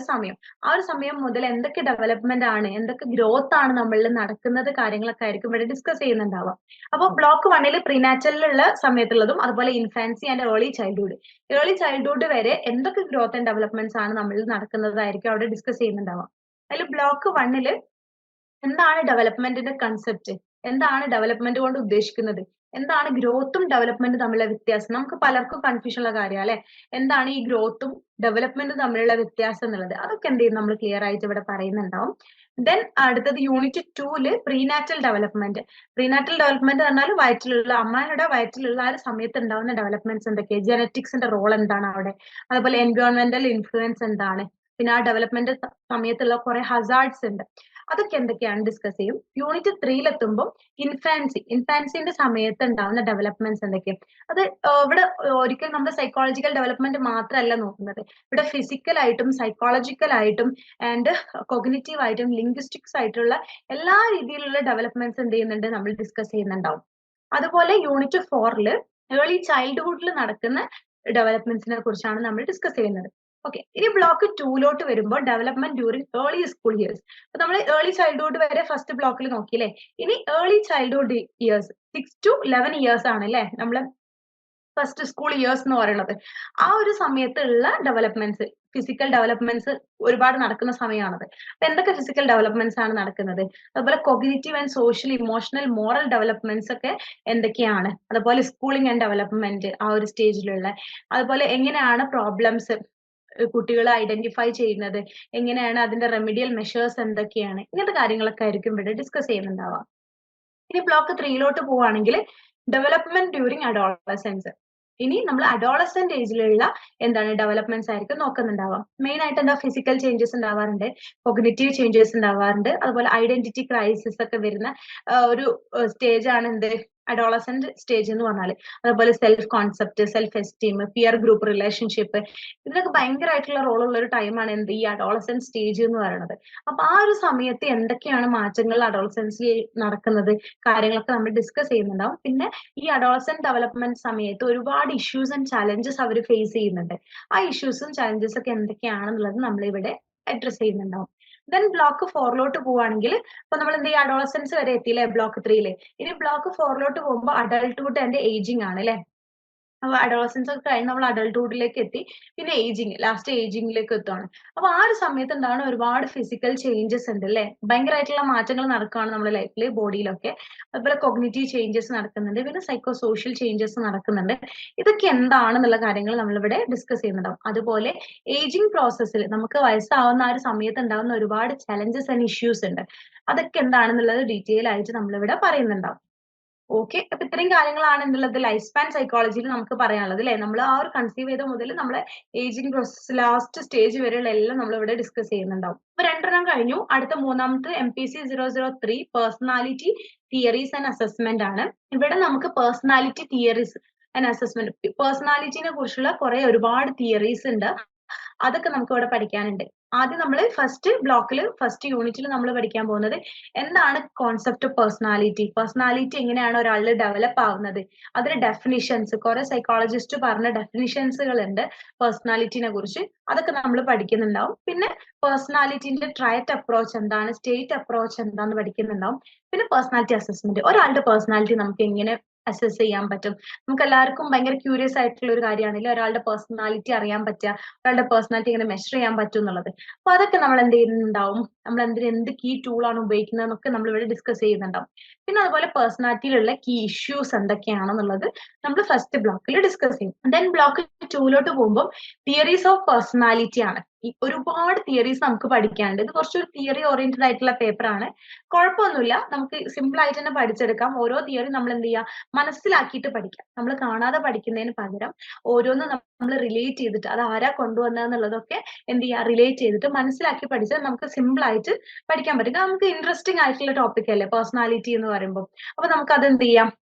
ഒരു സമയം മുതൽ എന്തൊക്കെ ഡെവലപ്മെന്റ് ആണ്, എന്തൊക്കെ ഗ്രോത്ത് ആണ് നമ്മളിൽ നടക്കുന്നത്, കാര്യങ്ങളൊക്കെ ആയിരിക്കും ഇവിടെ ഡിസ്കസ് ചെയ്യുന്നുണ്ടാവുക. അപ്പോൾ ബ്ലോക്ക് 1 പ്രീനാറ്റലിലുള്ള സമയത്തുള്ളതും അതുപോലെ ഇൻഫാൻസി ആൻഡ് ഏർലി ചൈൽഡ്ഹുഡ് വരെ എന്തൊക്കെ ഗ്രോത്ത് ആൻഡ് ഡെവലപ്മെന്റ്സ് ആണ് നമ്മളിൽ നടക്കുന്നതായിരിക്കും അവിടെ ഡിസ്കസ് ചെയ്യുന്നുണ്ടാവുക. അതിൽ ബ്ലോക്ക് 1 എന്താണ് ഡെവലപ്മെന്റിന്റെ കൺസെപ്റ്റ്, എന്താണ് ഡെവലപ്മെന്റ് കൊണ്ട് ഉദ്ദേശിക്കുന്നത്, എന്താണ് ഗ്രോത്തും ഡെവലപ്മെന്റും തമ്മിലുള്ള വ്യത്യാസം, നമുക്ക് പലർക്കും കൺഫ്യൂഷൻ ഉള്ള കാര്യം അല്ലെ, എന്താണ് ഈ ഗ്രോത്തും ഡെവലപ്മെന്റും തമ്മിലുള്ള വ്യത്യാസം എന്നുള്ളത്. അതൊക്കെ എന്ത് ചെയ്യും നമ്മൾ ക്ലിയർ ആയിട്ട് ഇവിടെ പറയുന്നുണ്ടാവും. ദെൻ അടുത്തത് unit 2 prenatal development. Prenatal development പറഞ്ഞാൽ വയറ്റിലുള്ള അമ്മയുടെ വയറ്റിലുള്ള ആ ഒരു സമയത്ത് ഉണ്ടാവുന്ന ഡെവലപ്മെന്റ്സ് എന്തൊക്കെയാണ്, ജനറ്റിക്സിന്റെ റോൾ എന്താണ് അവിടെ, അതുപോലെ എൻവയോൺമെന്റൽ ഇൻഫ്ലുവൻസ് എന്താണ്, പിന്നെ ആ ഡെവലപ്മെന്റ് സമയത്തുള്ള കുറെ ഹസാർഡ്സ് ഉണ്ട്, അതൊക്കെ എന്തൊക്കെയാണ് ഡിസ്കസ് ചെയ്യും. യൂണിറ്റ് 3 എത്തുമ്പോൾ ഇൻഫാൻസിന്റെ സമയത്ത് ഉണ്ടാവുന്ന ഡെവലപ്മെന്റ്സ് എന്തൊക്കെയാണ്, അത് ഇവിടെ ഒരിക്കലും നമ്മൾ സൈക്കോളജിക്കൽ ഡെവലപ്മെന്റ് മാത്രമല്ല നോക്കുന്നത്, ഇവിടെ ഫിസിക്കൽ ആയിട്ടും സൈക്കോളജിക്കൽ ആയിട്ടും ആൻഡ് കോഗ്നിറ്റീവ് ആയിട്ടും ലിംഗ്വിസ്റ്റിക്സ് ആയിട്ടുള്ള എല്ലാ രീതിയിലുള്ള ഡെവലപ്മെന്റ്സ് എന്ത് ചെയ്യുന്നുണ്ട് നമ്മൾ ഡിസ്കസ് ചെയ്യുന്നുണ്ടാവും. അതുപോലെ യൂണിറ്റ് 4 ഏർലി ചൈൽഡ്ഹുഡിൽ നടക്കുന്ന ഡെവലപ്മെന്റ്സിനെ കുറിച്ചാണ് നമ്മൾ ഡിസ്കസ് ചെയ്യുന്നത്. ഓക്കെ, ഇനി ബ്ലോക്ക് 2 വരുമ്പോൾ development during early school years. അപ്പൊ നമ്മൾ ഏർലി ചൈൽഡ്ഹുഡ് വരെ ഫസ്റ്റ് ബ്ലോക്കിൽ നോക്കിയില്ലേ, ഇനി early childhood years 6 to 11 years ആണ് അല്ലെ നമ്മള് ഫസ്റ്റ് സ്കൂൾ ഇയേഴ്സ് എന്ന് പറയുന്നത്. ആ ഒരു സമയത്തുള്ള ഡെവലപ്മെന്റ്സ്, ഫിസിക്കൽ ഡെവലപ്മെന്റ്സ് ഒരുപാട് നടക്കുന്ന സമയമാണത്. അപ്പൊ എന്തൊക്കെ ഫിസിക്കൽ ഡെവലപ്മെന്റ്സ് ആണ് നടക്കുന്നത്, അതുപോലെ cognitive and social emotional moral developments ഒക്കെ എന്തൊക്കെയാണ്, അതുപോലെ സ്കൂളിംഗ് ആൻഡ് ഡെവലപ്മെന്റ് ആ ഒരു സ്റ്റേജിലുള്ള, അതുപോലെ എങ്ങനെയാണ് പ്രോബ്ലംസ് കുട്ടികൾ ഐഡന്റിഫൈ ചെയ്യുന്നത്, എങ്ങനെയാണ് അതിന്റെ റെമഡിയൽ മെഷേഴ്സ് എന്തൊക്കെയാണ്, ഇങ്ങനത്തെ കാര്യങ്ങളൊക്കെ ആയിരിക്കും ഇവിടെ ഡിസ്കസ് ചെയ്യുന്നുണ്ടാവുക. ഇനി ബ്ലോക്ക് 3 പോവുകയാണെങ്കിൽ ഡെവലപ്മെന്റ് ഡ്യൂറിങ് അഡോളസൻസ്. ഇനി നമ്മൾ അഡോളസെന്റ് ഏജിലുള്ള എന്താണ് ഡെവലപ്മെന്റ്സ് ആയിരിക്കും നോക്കുന്നുണ്ടാവുക. മെയിൻ ആയിട്ട് എന്താ ഫിസിക്കൽ ചേഞ്ചസ് ഉണ്ടാവാറുണ്ട്, കോഗ്നിറ്റീവ് ചേഞ്ചസ് ഉണ്ടാവാറുണ്ട്, അതുപോലെ ഐഡന്റിറ്റി ക്രൈസിസ് ഒക്കെ വരുന്ന ഒരു സ്റ്റേജ് ആണ് എന്ത് അഡോളസെന്റ് സ്റ്റേജ് എന്ന് പറഞ്ഞാൽ. അതുപോലെ self concept, self esteem, peer group relationship, ഇതിനൊക്കെ ഭയങ്കരമായിട്ടുള്ള റോൾ ഉള്ള ഒരു ടൈമാണ് എന്ത് ഈ അഡോളസെന്റ് സ്റ്റേജ് എന്ന് പറയുന്നത്. അപ്പൊ ആ ഒരു സമയത്ത് എന്തൊക്കെയാണ് മാറ്റങ്ങൾ അഡോളസെൻസിൽ നടക്കുന്നത്, കാര്യങ്ങളൊക്കെ നമ്മൾ ഡിസ്കസ് ചെയ്യുന്നുണ്ടാവും. പിന്നെ ഈ അഡോളസെന്റ് ഡെവലപ്മെന്റ് സമയത്ത് ഒരുപാട് ഇഷ്യൂസ് ആൻഡ് ചലഞ്ചസ് അവർ ഫേസ് ചെയ്യുന്നുണ്ട്. ആ ഇഷ്യൂസും ചലഞ്ചസ് ഒക്കെ എന്തൊക്കെയാണെന്നുള്ളത് നമ്മൾ ഇവിടെ അഡ്രസ് ചെയ്യുന്നുണ്ടാവും. ദെൻ ബ്ലോക്ക് 4 പോവുകയാണെങ്കിൽ ഇപ്പൊ നമ്മൾ എന്ത് ചെയ്യും അഡോളസെൻസ് വരെ എത്തിയില്ലേ ബ്ലോക്ക് 3 ഇനി ബ്ലോക്ക് 4 പോകുമ്പോൾ അഡൾട്ട്ഹുഡ് ആൻഡ് ഏജിങ് ആണ് അല്ലെ. അപ്പൊ അഡോളസൻസ് ഒക്കെ കഴിഞ്ഞ് നമ്മൾ അഡൾട്ട്ഹുഡിലേക്ക് എത്തി, പിന്നെ ഏജിങ്, ലാസ്റ്റ് ഏജിങ്ങിലേക്ക് എത്തുകയാണ്. അപ്പൊ ആ ഒരു സമയത്ത് എന്താണ് ഒരുപാട് ഫിസിക്കൽ ചേഞ്ചസ് ഉണ്ട് അല്ലെ, ഭയങ്കരമായിട്ടുള്ള മാറ്റങ്ങൾ നടക്കുകയാണ് നമ്മുടെ ലൈഫിൽ, ബോഡിയിലൊക്കെ. അതുപോലെ കോഗ്നിറ്റീവ് ചേഞ്ചസ് നടക്കുന്നുണ്ട്, പിന്നെ സൈക്കോ സോഷ്യൽ ചേഞ്ചസ് നടക്കുന്നുണ്ട്. ഇതൊക്കെ എന്താണെന്നുള്ള കാര്യങ്ങൾ നമ്മളിവിടെ ഡിസ്കസ് ചെയ്യുന്നുണ്ടാവും. അതുപോലെ ഏജിങ് പ്രോസസ്സിൽ നമുക്ക് വയസ്സാവുന്ന ആ ഒരു സമയത്ത് ഉണ്ടാകുന്ന ഒരുപാട് ചലഞ്ചസ് ആൻഡ് ഇഷ്യൂസ് ഉണ്ട്, അതൊക്കെ എന്താണെന്നുള്ളത് ഡീറ്റെയിൽ ആയിട്ട് നമ്മളിവിടെ പറയുന്നുണ്ടാവും. ഓക്കെ, അപ്പൊ ഇത്രയും കാര്യങ്ങളാണ് എന്നുള്ളത് ലൈഫ് സ്പാൻ സൈക്കോളജിയിൽ നമുക്ക് പറയാനുള്ളത് അല്ലെ. നമ്മൾ ആ ഒരു കൺസീവ് ചെയ്ത മുതൽ നമ്മളെ ഏജിങ് പ്രോസസ് ലാസ്റ്റ് സ്റ്റേജ് വരെയുള്ള എല്ലാം നമ്മൾ ഇവിടെ ഡിസ്കസ് ചെയ്യുന്നുണ്ടാവും. അപ്പൊ 2 കഴിഞ്ഞു. അടുത്ത 3ാമത്തെ MPC 003 personality theories and assessment ആണ്. ഇവിടെ നമുക്ക് പേഴ്സണാലിറ്റി തിയറീസ്, ആൻഡ് അസസ്മെന്റ്. പേഴ്സണാലിറ്റിനെ കുറിച്ചുള്ള ഒരുപാട് തിയറീസ് ഉണ്ട്. അതൊക്കെ നമുക്ക് ഇവിടെ പഠിക്കാനുണ്ട്. ആദ്യം നമ്മൾ ഫസ്റ്റ് ബ്ലോക്കിൽ ഫസ്റ്റ് യൂണിറ്റിൽ നമ്മൾ പഠിക്കാൻ പോകുന്നത് എന്താണ് കോൺസെപ്റ്റ് ഓഫ് പേഴ്സണാലിറ്റി. പേഴ്സണാലിറ്റി എങ്ങനെയാണ് ഒരാളിൽ ഡെവലപ്പ് ആവുന്നത്, അതിന്റെ ഡെഫിനിഷൻസ്, കുറെ സൈക്കോളജിസ്റ്റ് പറഞ്ഞ ഡെഫിനിഷൻസുകൾ ഉണ്ട് പേഴ്സണാലിറ്റിനെ കുറിച്ച്. അതൊക്കെ നമ്മൾ പഠിക്കുന്നുണ്ടാവും. പിന്നെ പേഴ്സണാലിറ്റിന്റെ ട്രയറ്റ് അപ്രോച്ച് എന്താണ്, സ്റ്റേറ്റ് അപ്രോച്ച് എന്താന്ന് പഠിക്കുന്നുണ്ടാവും. പിന്നെ പേഴ്സണാലിറ്റി അസസ്മെന്റ്, ഒരാളുടെ പേഴ്സണാലിറ്റി നമുക്ക് എങ്ങനെ അസസ് ചെയ്യാൻ പറ്റും. നമുക്ക് എല്ലാവർക്കും ഭയങ്കര ക്യൂരിയസ് ആയിട്ടുള്ള ഒരു കാര്യമാണല്ലേ ഒരാളുടെ പേഴ്സണാലിറ്റി അറിയാൻ പറ്റുക, ഒരാളുടെ പേഴ്സണാലിറ്റി എങ്ങനെ മെഷർ ചെയ്യാൻ പറ്റും എന്നുള്ളത്. അപ്പൊ അതൊക്കെ നമ്മൾ എന്ത് ചെയ്യുന്നുണ്ടാവും, നമ്മൾ എന്ത് കീ ടൂൾ ആണ് ഉപയോഗിക്കുന്നത് എന്നൊക്കെ നമ്മൾ ഇവിടെ ഡിസ്കസ് ചെയ്യുന്നുണ്ടാവും. പിന്നെ അതുപോലെ പേഴ്സണാലിറ്റിയിലുള്ള കീ ഇഷ്യൂസ് എന്തൊക്കെയാണെന്നുള്ളത് നമ്മൾ ഫസ്റ്റ് ബ്ലോക്കിൽ ഡിസ്കസ് ചെയ്യും. ദെൻ ബ്ലോക്ക് 2 പോകുമ്പോൾ തിയറീസ് ഓഫ് പേഴ്സണാലിറ്റി ആണ്. ഒരുപാട് തിയറീസ് നമുക്ക് പഠിക്കാനുണ്ട്. ഇത് കുറച്ചൊരു തിയറി ഓറിയന്റഡ് ആയിട്ടുള്ള പേപ്പർ ആണ്. കുഴപ്പമൊന്നുമില്ല, നമുക്ക് സിമ്പിൾ ആയിട്ട് തന്നെ പഠിച്ചെടുക്കാം. ഓരോ തിയറി നമ്മൾ എന്ത് ചെയ്യുക, മനസ്സിലാക്കിയിട്ട് പഠിക്കാം. നമ്മൾ കാണാതെ പഠിക്കുന്നതിന് പകരം ഓരോന്നും നമ്മൾ റിലേറ്റ് ചെയ്തിട്ട് അത് ആരാ കൊണ്ടുവന്നതെന്നുള്ളതൊക്കെ എന്ത് ചെയ്യുക, റിലേറ്റ് ചെയ്തിട്ട് മനസ്സിലാക്കി പഠിച്ചാൽ നമുക്ക് സിമ്പിൾ ആയിട്ട് പഠിക്കാൻ പറ്റും. നമുക്ക് ഇൻട്രസ്റ്റിംഗ് ആയിട്ടുള്ള ടോപ്പിക് അല്ലേ പേഴ്സണാലിറ്റി എന്ന് പറയുമ്പോൾ. അപ്പൊ നമുക്ക് അത് എന്ത് ചെയ്യാം,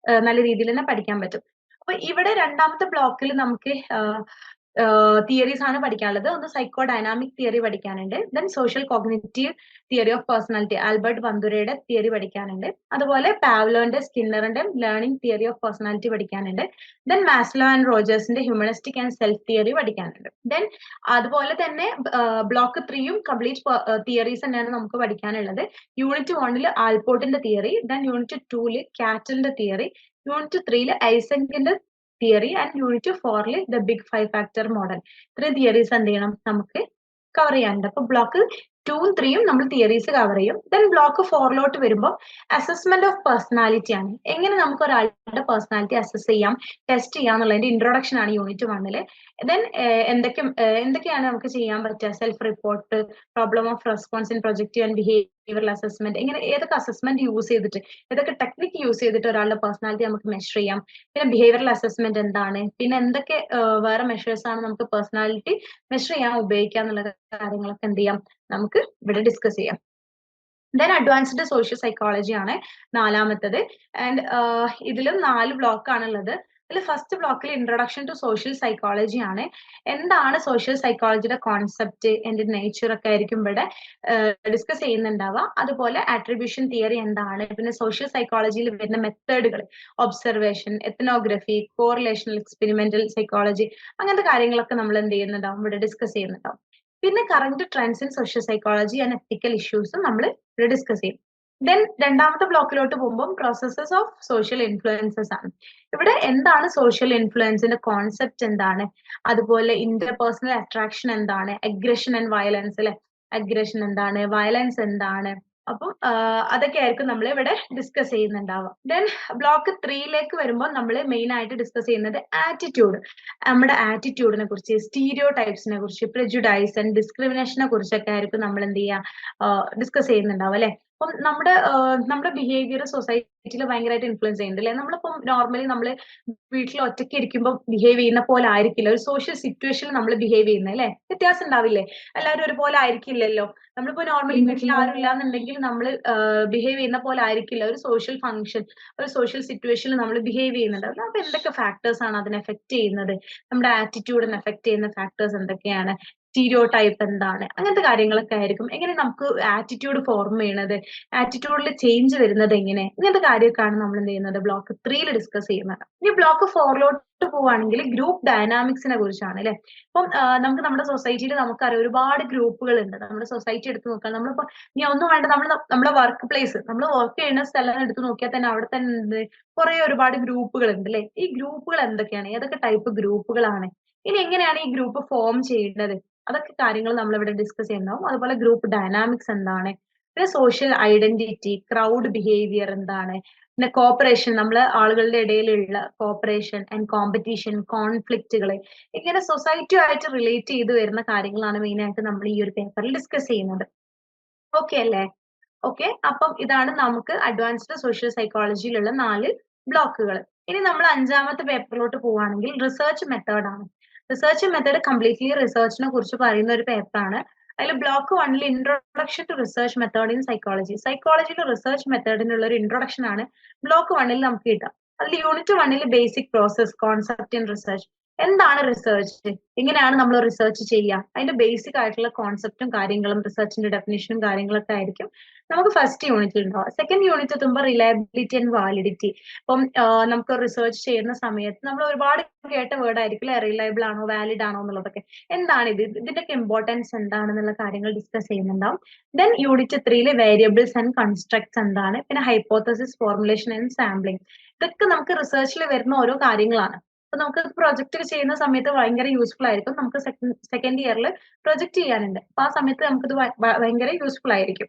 നല്ല രീതിയിൽ തന്നെ പഠിക്കാൻ പറ്റും. അപ്പൊ ഇവിടെ രണ്ടാമത്തെ ബ്ലോക്കിൽ നമുക്ക് തിയറീസ് ആണ് പഠിക്കാനുള്ളത്. ഒന്ന് സൈക്കോ ഡൈനാമിക് തിയറി പഠിക്കാനുണ്ട്. Then social cognitive theory of personality, Albert ബന്ദുരയുടെ തിയറി പഠിക്കാനുണ്ട്. അതുപോലെ പാവ്ലോന്റെ സ്കിന്നറിന്റെ ലേണിംഗ് തിയറി ഓഫ് പേഴ്സണാലിറ്റി പഠിക്കാനുണ്ട്. ദെൻ മാസ്ലോ ആൻഡ് റോജേഴ്സിന്റെ ഹ്യൂമനിസ്റ്റിക് ആൻഡ് സെൽഫ് തിയറി പഠിക്കാനുണ്ട്. ദെൻ അതുപോലെ തന്നെ ബ്ലോക്ക് 3യും കംപ്ലീറ്റ് തിയറീസ് തന്നെയാണ് നമുക്ക് പഠിക്കാനുള്ളത്. യൂണിറ്റ് 1 ആൽപോർട്ടിന്റെ തിയറി, ദെൻ യൂണിറ്റ് 2 കാറ്റലിന്റെ തിയറി, യൂണിറ്റ് 3 ഐസെങ്കിന്റെ theory and unit 4 the big 5 factor model. ഇത്രയും തിയറീസ് എന്ത് ചെയ്യണം, നമുക്ക് കവർ ചെയ്യാനുണ്ട്. അപ്പൊ ബ്ലോക്ക് 2ഉം 3യും നമ്മൾ തിയറീസ് കവർ ചെയ്യും. ദെൻ ബ്ലോക്ക് 4 വരുമ്പോൾ അസസ്മെന്റ് ഓഫ് പേഴ്സണാലിറ്റി ആണ്. എങ്ങനെ നമുക്ക് ഒരാളുടെ പേഴ്സണാലിറ്റി അസസ് ചെയ്യാം, ടെസ്റ്റ് ചെയ്യാം എന്നുള്ളതിന്റെ ഇൻട്രൊഡക്ഷൻ ആണ് യൂണിറ്റ് 1. ദെൻ എന്തൊക്കെയാണ് നമുക്ക് ചെയ്യാൻ പറ്റുക, self report, problem of response in projective and behavioural assessment, ഇങ്ങനെ ഏതൊക്കെ അസസ്മെന്റ് യൂസ് ചെയ്തിട്ട്, ഏതൊക്കെ ടെക്നിക് യൂസ് ചെയ്തിട്ട് ഒരാളുടെ പേഴ്സണാലിറ്റി നമുക്ക് മെഷർ ചെയ്യാം. പിന്നെ ബിഹേവിയറൽ അസസ്മെന്റ് എന്താണ്, പിന്നെ എന്തൊക്കെ വേറെ മെഷേഴ്സ് ആണ് നമുക്ക് പേഴ്സണാലിറ്റി മെഷർ ചെയ്യാൻ ഉപയോഗിക്കുക എന്നുള്ള കാര്യങ്ങളൊക്കെ എന്ത് ചെയ്യാം, നമുക്ക് ഇവിടെ ഡിസ്കസ് ചെയ്യാം. ദെൻ അഡ്വാൻസ്ഡ് സോഷ്യൽ സൈക്കോളജി ആണ് നാലാമത്തത്. ആൻഡ് ഇതിലും 4 ബ്ലോക്ക് ആണുള്ളത്. ഇതിൽ ഫസ്റ്റ് ബ്ലോക്കിൽ ഇൻട്രൊഡക്ഷൻ ടു സോഷ്യൽ സൈക്കോളജി ആണ്. എന്താണ് സോഷ്യൽ സൈക്കോളജിയുടെ കോൺസെപ്റ്റ്, എന്റെ നേച്ചർ ഒക്കെ ആയിരിക്കും ഇവിടെ ഡിസ്കസ് ചെയ്യുന്നുണ്ടാവുക. അതുപോലെ ആട്രിബ്യൂഷൻ തിയറി എന്താണ്, പിന്നെ സോഷ്യൽ സൈക്കോളജിയിൽ വരുന്ന മെത്തേഡുകൾ, observation, ethnography, correlational experimental psychology, അങ്ങനത്തെ കാര്യങ്ങളൊക്കെ നമ്മൾ എന്ത് ചെയ്യുന്നുണ്ടാവും, ഇവിടെ ഡിസ്കസ് ചെയ്യുന്നുണ്ടാവും. പിന്നെ current trends in social psychology and ethical ഇഷ്യൂസും നമ്മൾ ഇവിടെ ഡിസ്കസ് ചെയ്യും. ദെൻ രണ്ടാമത്തെ ബ്ലോക്കിലോട്ട് പോകുമ്പോൾ പ്രോസസ്സസ് ഓഫ് സോഷ്യൽ ഇൻഫ്ലുവൻസസ് ആണ്. ഇവിടെ എന്താണ് സോഷ്യൽ ഇൻഫ്ലുവൻസിന്റെ കോൺസെപ്റ്റ് എന്താണ്, അതുപോലെ ഇന്റർപേഴ്സണൽ അട്രാക്ഷൻ എന്താണ്, അഗ്രഷൻ ആൻഡ് വയലൻസ് അല്ലെ, അഗ്രഷൻ എന്താണ്, വയലൻസ് എന്താണ്. അപ്പം അതൊക്കെ ആയിരിക്കും നമ്മൾ ഇവിടെ ഡിസ്കസ് ചെയ്യുന്നുണ്ടാവുക. ദെൻ ബ്ലോക്ക് 3യിലേക്ക് വരുമ്പോൾ നമ്മൾ മെയിൻ ആയിട്ട് ഡിസ്കസ് ചെയ്യുന്നത് ആറ്റിറ്റ്യൂഡ്, നമ്മുടെ ആറ്റിറ്റ്യൂഡിനെ കുറിച്ച്, സ്റ്റീരിയോ ടൈപ്സിനെ കുറിച്ച്, പ്രെജുഡൈസ് ആൻഡ് ഡിസ്ക്രിമിനേഷനെ കുറിച്ചൊക്കെ ആയിരിക്കും നമ്മൾ എന്ത് ചെയ്യുക, ഡിസ്കസ് ചെയ്യുന്നുണ്ടാവും അല്ലെ. അപ്പം നമ്മുടെ ബിഹേവിയർ സൊസൈറ്റിയിൽ ഭയങ്കരമായിട്ട് ഇൻഫ്ലുവൻസ് ചെയ്യുന്നുണ്ട് അല്ലെ. നമ്മളിപ്പം നോർമലി നമ്മൾ വീട്ടിൽ ഒറ്റയ്ക്ക് ഇരിക്കുമ്പോൾ ബിഹേവ് ചെയ്യുന്ന പോലെ ആയിരിക്കില്ല ഒരു സോഷ്യൽ സിറ്റുവേഷനിൽ നമ്മൾ ബിഹേവ് ചെയ്യുന്നത് അല്ലെ. വ്യത്യാസം ഉണ്ടാവില്ലേ, എല്ലാവരും ഒരുപോലെ ആയിരിക്കില്ലല്ലോ. നമ്മളിപ്പോ നോർമലി വീട്ടിൽ ആരും ഇല്ലാന്നുണ്ടെങ്കിൽ നമ്മൾ ബിഹേവ് ചെയ്യുന്ന പോലെ ആയിരിക്കില്ല ഒരു സോഷ്യൽ ഫംഗ്ഷൻ, ഒരു സോഷ്യൽ സിറ്റുവേഷനിൽ നമ്മൾ ബിഹേവ് ചെയ്യുന്നുണ്ടാവില്ല. അപ്പൊ എന്തൊക്കെ ഫാക്ടേഴ്സ് ആണ് അതിനെ എഫക്ട് ചെയ്യുന്നത്, നമ്മുടെ ആറ്റിറ്റ്യൂഡിനെ എഫക്ട് ചെയ്യുന്ന ഫാക്ടേഴ്സ് എന്തൊക്കെയാണ്, സ്റ്റീരിയോ ടൈപ്പ് എന്താണ്, അങ്ങനത്തെ കാര്യങ്ങളൊക്കെ ആയിരിക്കും. എങ്ങനെ നമുക്ക് ആറ്റിറ്റ്യൂഡ് ഫോം ചെയ്യണത്, ആറ്റിറ്റ്യൂഡിൽ ചേഞ്ച് വരുന്നത് എങ്ങനെ, ഇങ്ങനത്തെ കാര്യമൊക്കെയാണ് നമ്മൾ എന്ത് ചെയ്യുന്നത് ബ്ലോക്ക് 3യിൽ ഡിസ്കസ് ചെയ്യുന്നത്. ഇനി ബ്ലോക്ക് 4ലോട്ട് പോവുകയാണെങ്കിൽ ഗ്രൂപ്പ് ഡൈനാമിക്സിനെ കുറിച്ചാണ് അല്ലെ. അപ്പം നമുക്ക് നമ്മുടെ സൊസൈറ്റിയിൽ നമുക്കറിയാം ഒരുപാട് ഗ്രൂപ്പുകൾ ഉണ്ട്. നമ്മുടെ സൊസൈറ്റി എടുത്ത് നോക്കാം, നമ്മളിപ്പോ ഇനി ഒന്നും വേണ്ട, നമ്മുടെ വർക്ക് പ്ലേസ്, നമ്മൾ വർക്ക് ചെയ്യുന്ന സ്ഥലം എടുത്ത് നോക്കിയാൽ തന്നെ അവിടെ തന്നെ കുറെ ഒരുപാട് ഗ്രൂപ്പുകൾ ഉണ്ട് അല്ലെ. ഈ ഗ്രൂപ്പുകൾ എന്തൊക്കെയാണ്, ഏതൊക്കെ ടൈപ്പ് ഗ്രൂപ്പുകളാണ്, ഇനി എങ്ങനെയാണ് ഈ ഗ്രൂപ്പ് ഫോം ചെയ്യുന്നത്, അതൊക്കെ കാര്യങ്ങൾ നമ്മൾ ഇവിടെ ഡിസ്കസ് ചെയ്യുന്നുണ്ടാവും. അതുപോലെ ഗ്രൂപ്പ് ഡൈനാമിക്സ് എന്താണ്, പിന്നെ സോഷ്യൽ ഐഡന്റിറ്റി, ക്രൗഡ് ബിഹേവിയർ എന്താണ്, പിന്നെ കോപ്പറേഷൻ, നമ്മൾ ആളുകളുടെ ഇടയിലുള്ള കോപ്പറേഷൻ ആൻഡ് കോമ്പറ്റീഷൻ, കോൺഫ്ലിക്റ്റുകൾ, ഇങ്ങനെ സൊസൈറ്റിയുമായിട്ട് റിലേറ്റ് ചെയ്ത് വരുന്ന കാര്യങ്ങളാണ് മെയിൻ ആയിട്ട് നമ്മൾ ഈ ഒരു പേപ്പറിൽ ഡിസ്കസ് ചെയ്യുന്നത്. ഓക്കെ അല്ലേ? ഓക്കെ, അപ്പം ഇതാണ് നമുക്ക് അഡ്വാൻസ്ഡ് സോഷ്യൽ സൈക്കോളജിയിലുള്ള 4 ബ്ലോക്കുകൾ. ഇനി നമ്മൾ 5ാമത്തെ പേപ്പറിലോട്ട് പോവുകയാണെങ്കിൽ റിസർച്ച് മെത്തേഡ് ആണ്. റിസർച്ച് മെത്തേഡ് കംപ്ലീറ്റ്ലി റിസർച്ചിനെ കുറിച്ച് പറയുന്ന ഒരു പേപ്പറാണ്. അതിൽ block 1 introduction to research method in psychology, സൈക്കോളജിയിലെ റിസർച്ച് മെത്തേഡിനുള്ള ഒരു ഇൻട്രൊഡക്ഷൻ ആണ് ബ്ലോക്ക് 1 നമുക്ക് കിട്ടുക. അതിൽ unit 1 basic process concept in research. എന്താണ് റിസർച്ച്, എങ്ങനെയാണ് നമ്മൾ റിസർച്ച് ചെയ്യുക, അതിന്റെ ബേസിക് ആയിട്ടുള്ള കോൺസെപ്റ്റും കാര്യങ്ങളും റിസർച്ചിന്റെ ഡെഫിനിഷനും കാര്യങ്ങളൊക്കെ ആയിരിക്കും നമുക്ക് ഫസ്റ്റ് യൂണിറ്റിൽ ഉണ്ടാവുക. സെക്കൻഡ് യൂണിറ്റ് എത്തുമ്പോൾ റിലയബിലിറ്റി ആൻഡ് വാലിഡിറ്റി. ഇപ്പം നമുക്ക് റിസർച്ച് ചെയ്യുന്ന സമയത്ത് നമ്മൾ ഒരുപാട് കേട്ട വേർഡ് ആയിരിക്കും, റിലയബിൾ ആണോ വാലിഡ് ആണോ എന്നുള്ളതൊക്കെ. എന്താണ് ഇത്, ഇതിന്റെയൊക്കെ ഇമ്പോർട്ടൻസ് എന്താണെന്നുള്ള കാര്യങ്ങൾ ഡിസ്കസ് ചെയ്യുന്നുണ്ടാവും. Then unit 3 variables and constructs എന്താണ്, പിന്നെ ഹൈപ്പോത്തസിസ് ഫോർമുലേഷൻ ആൻഡ് സാമ്പിളിംഗ്. ഇതൊക്കെ നമുക്ക് റിസർച്ചിൽ വരുന്ന ഓരോ കാര്യങ്ങളാണ്. അപ്പൊ നമുക്ക് പ്രൊജക്ട് ചെയ്യുന്ന സമയത്ത് ഭയങ്കര യൂസ്ഫുൾ ആയിരിക്കും. നമുക്ക് സെക്കൻഡ് ഇയറിൽ പ്രൊജക്ട് ചെയ്യാനുണ്ട്, അപ്പൊ ആ സമയത്ത് നമുക്കിത് ഭയങ്കര യൂസ്ഫുൾ ആയിരിക്കും.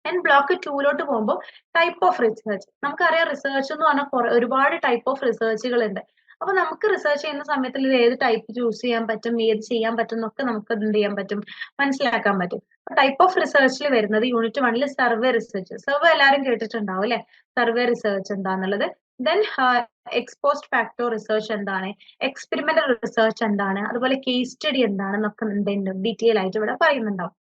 ആൻഡ് ബ്ലോക്ക് 2 പോകുമ്പോൾ ടൈപ്പ് ഓഫ് റിസർച്ച്. നമുക്കറിയാം റിസർച്ച് എന്ന് പറഞ്ഞാൽ ഒരുപാട് ടൈപ്പ് ഓഫ് റിസർച്ചുകൾ ഉണ്ട്. അപ്പൊ നമുക്ക് റിസർച്ച് ചെയ്യുന്ന സമയത്ത് ഇത് ഏത് ടൈപ്പ് ചൂസ് ചെയ്യാൻ പറ്റും, ഏത് ചെയ്യാൻ പറ്റും എന്നൊക്കെ നമുക്ക് എന്ത് ചെയ്യാൻ പറ്റും, മനസ്സിലാക്കാൻ പറ്റും. ടൈപ്പ് ഓഫ് റിസർച്ചിൽ വരുന്നത് യൂണിറ്റ് 1 സർവേ റിസർച്ച്. സർവേ എല്ലാവരും കേട്ടിട്ടുണ്ടാവും അല്ലെ, സർവേ റിസർച്ച് എന്താന്നുള്ളത്. ദെൻ എക്സ്പോസ്റ്റ് ഫാക്ടർ റിസർച്ച് എന്താണ്, എക്സ്പെരിമെന്റൽ റിസർച്ച് എന്താണ്, അതുപോലെ കേസ് സ്റ്റഡി എന്താണെന്നൊക്കെ ഡീറ്റെയിൽ ആയിട്ട് ഇവിടെ പറയുന്നുണ്ടാവും.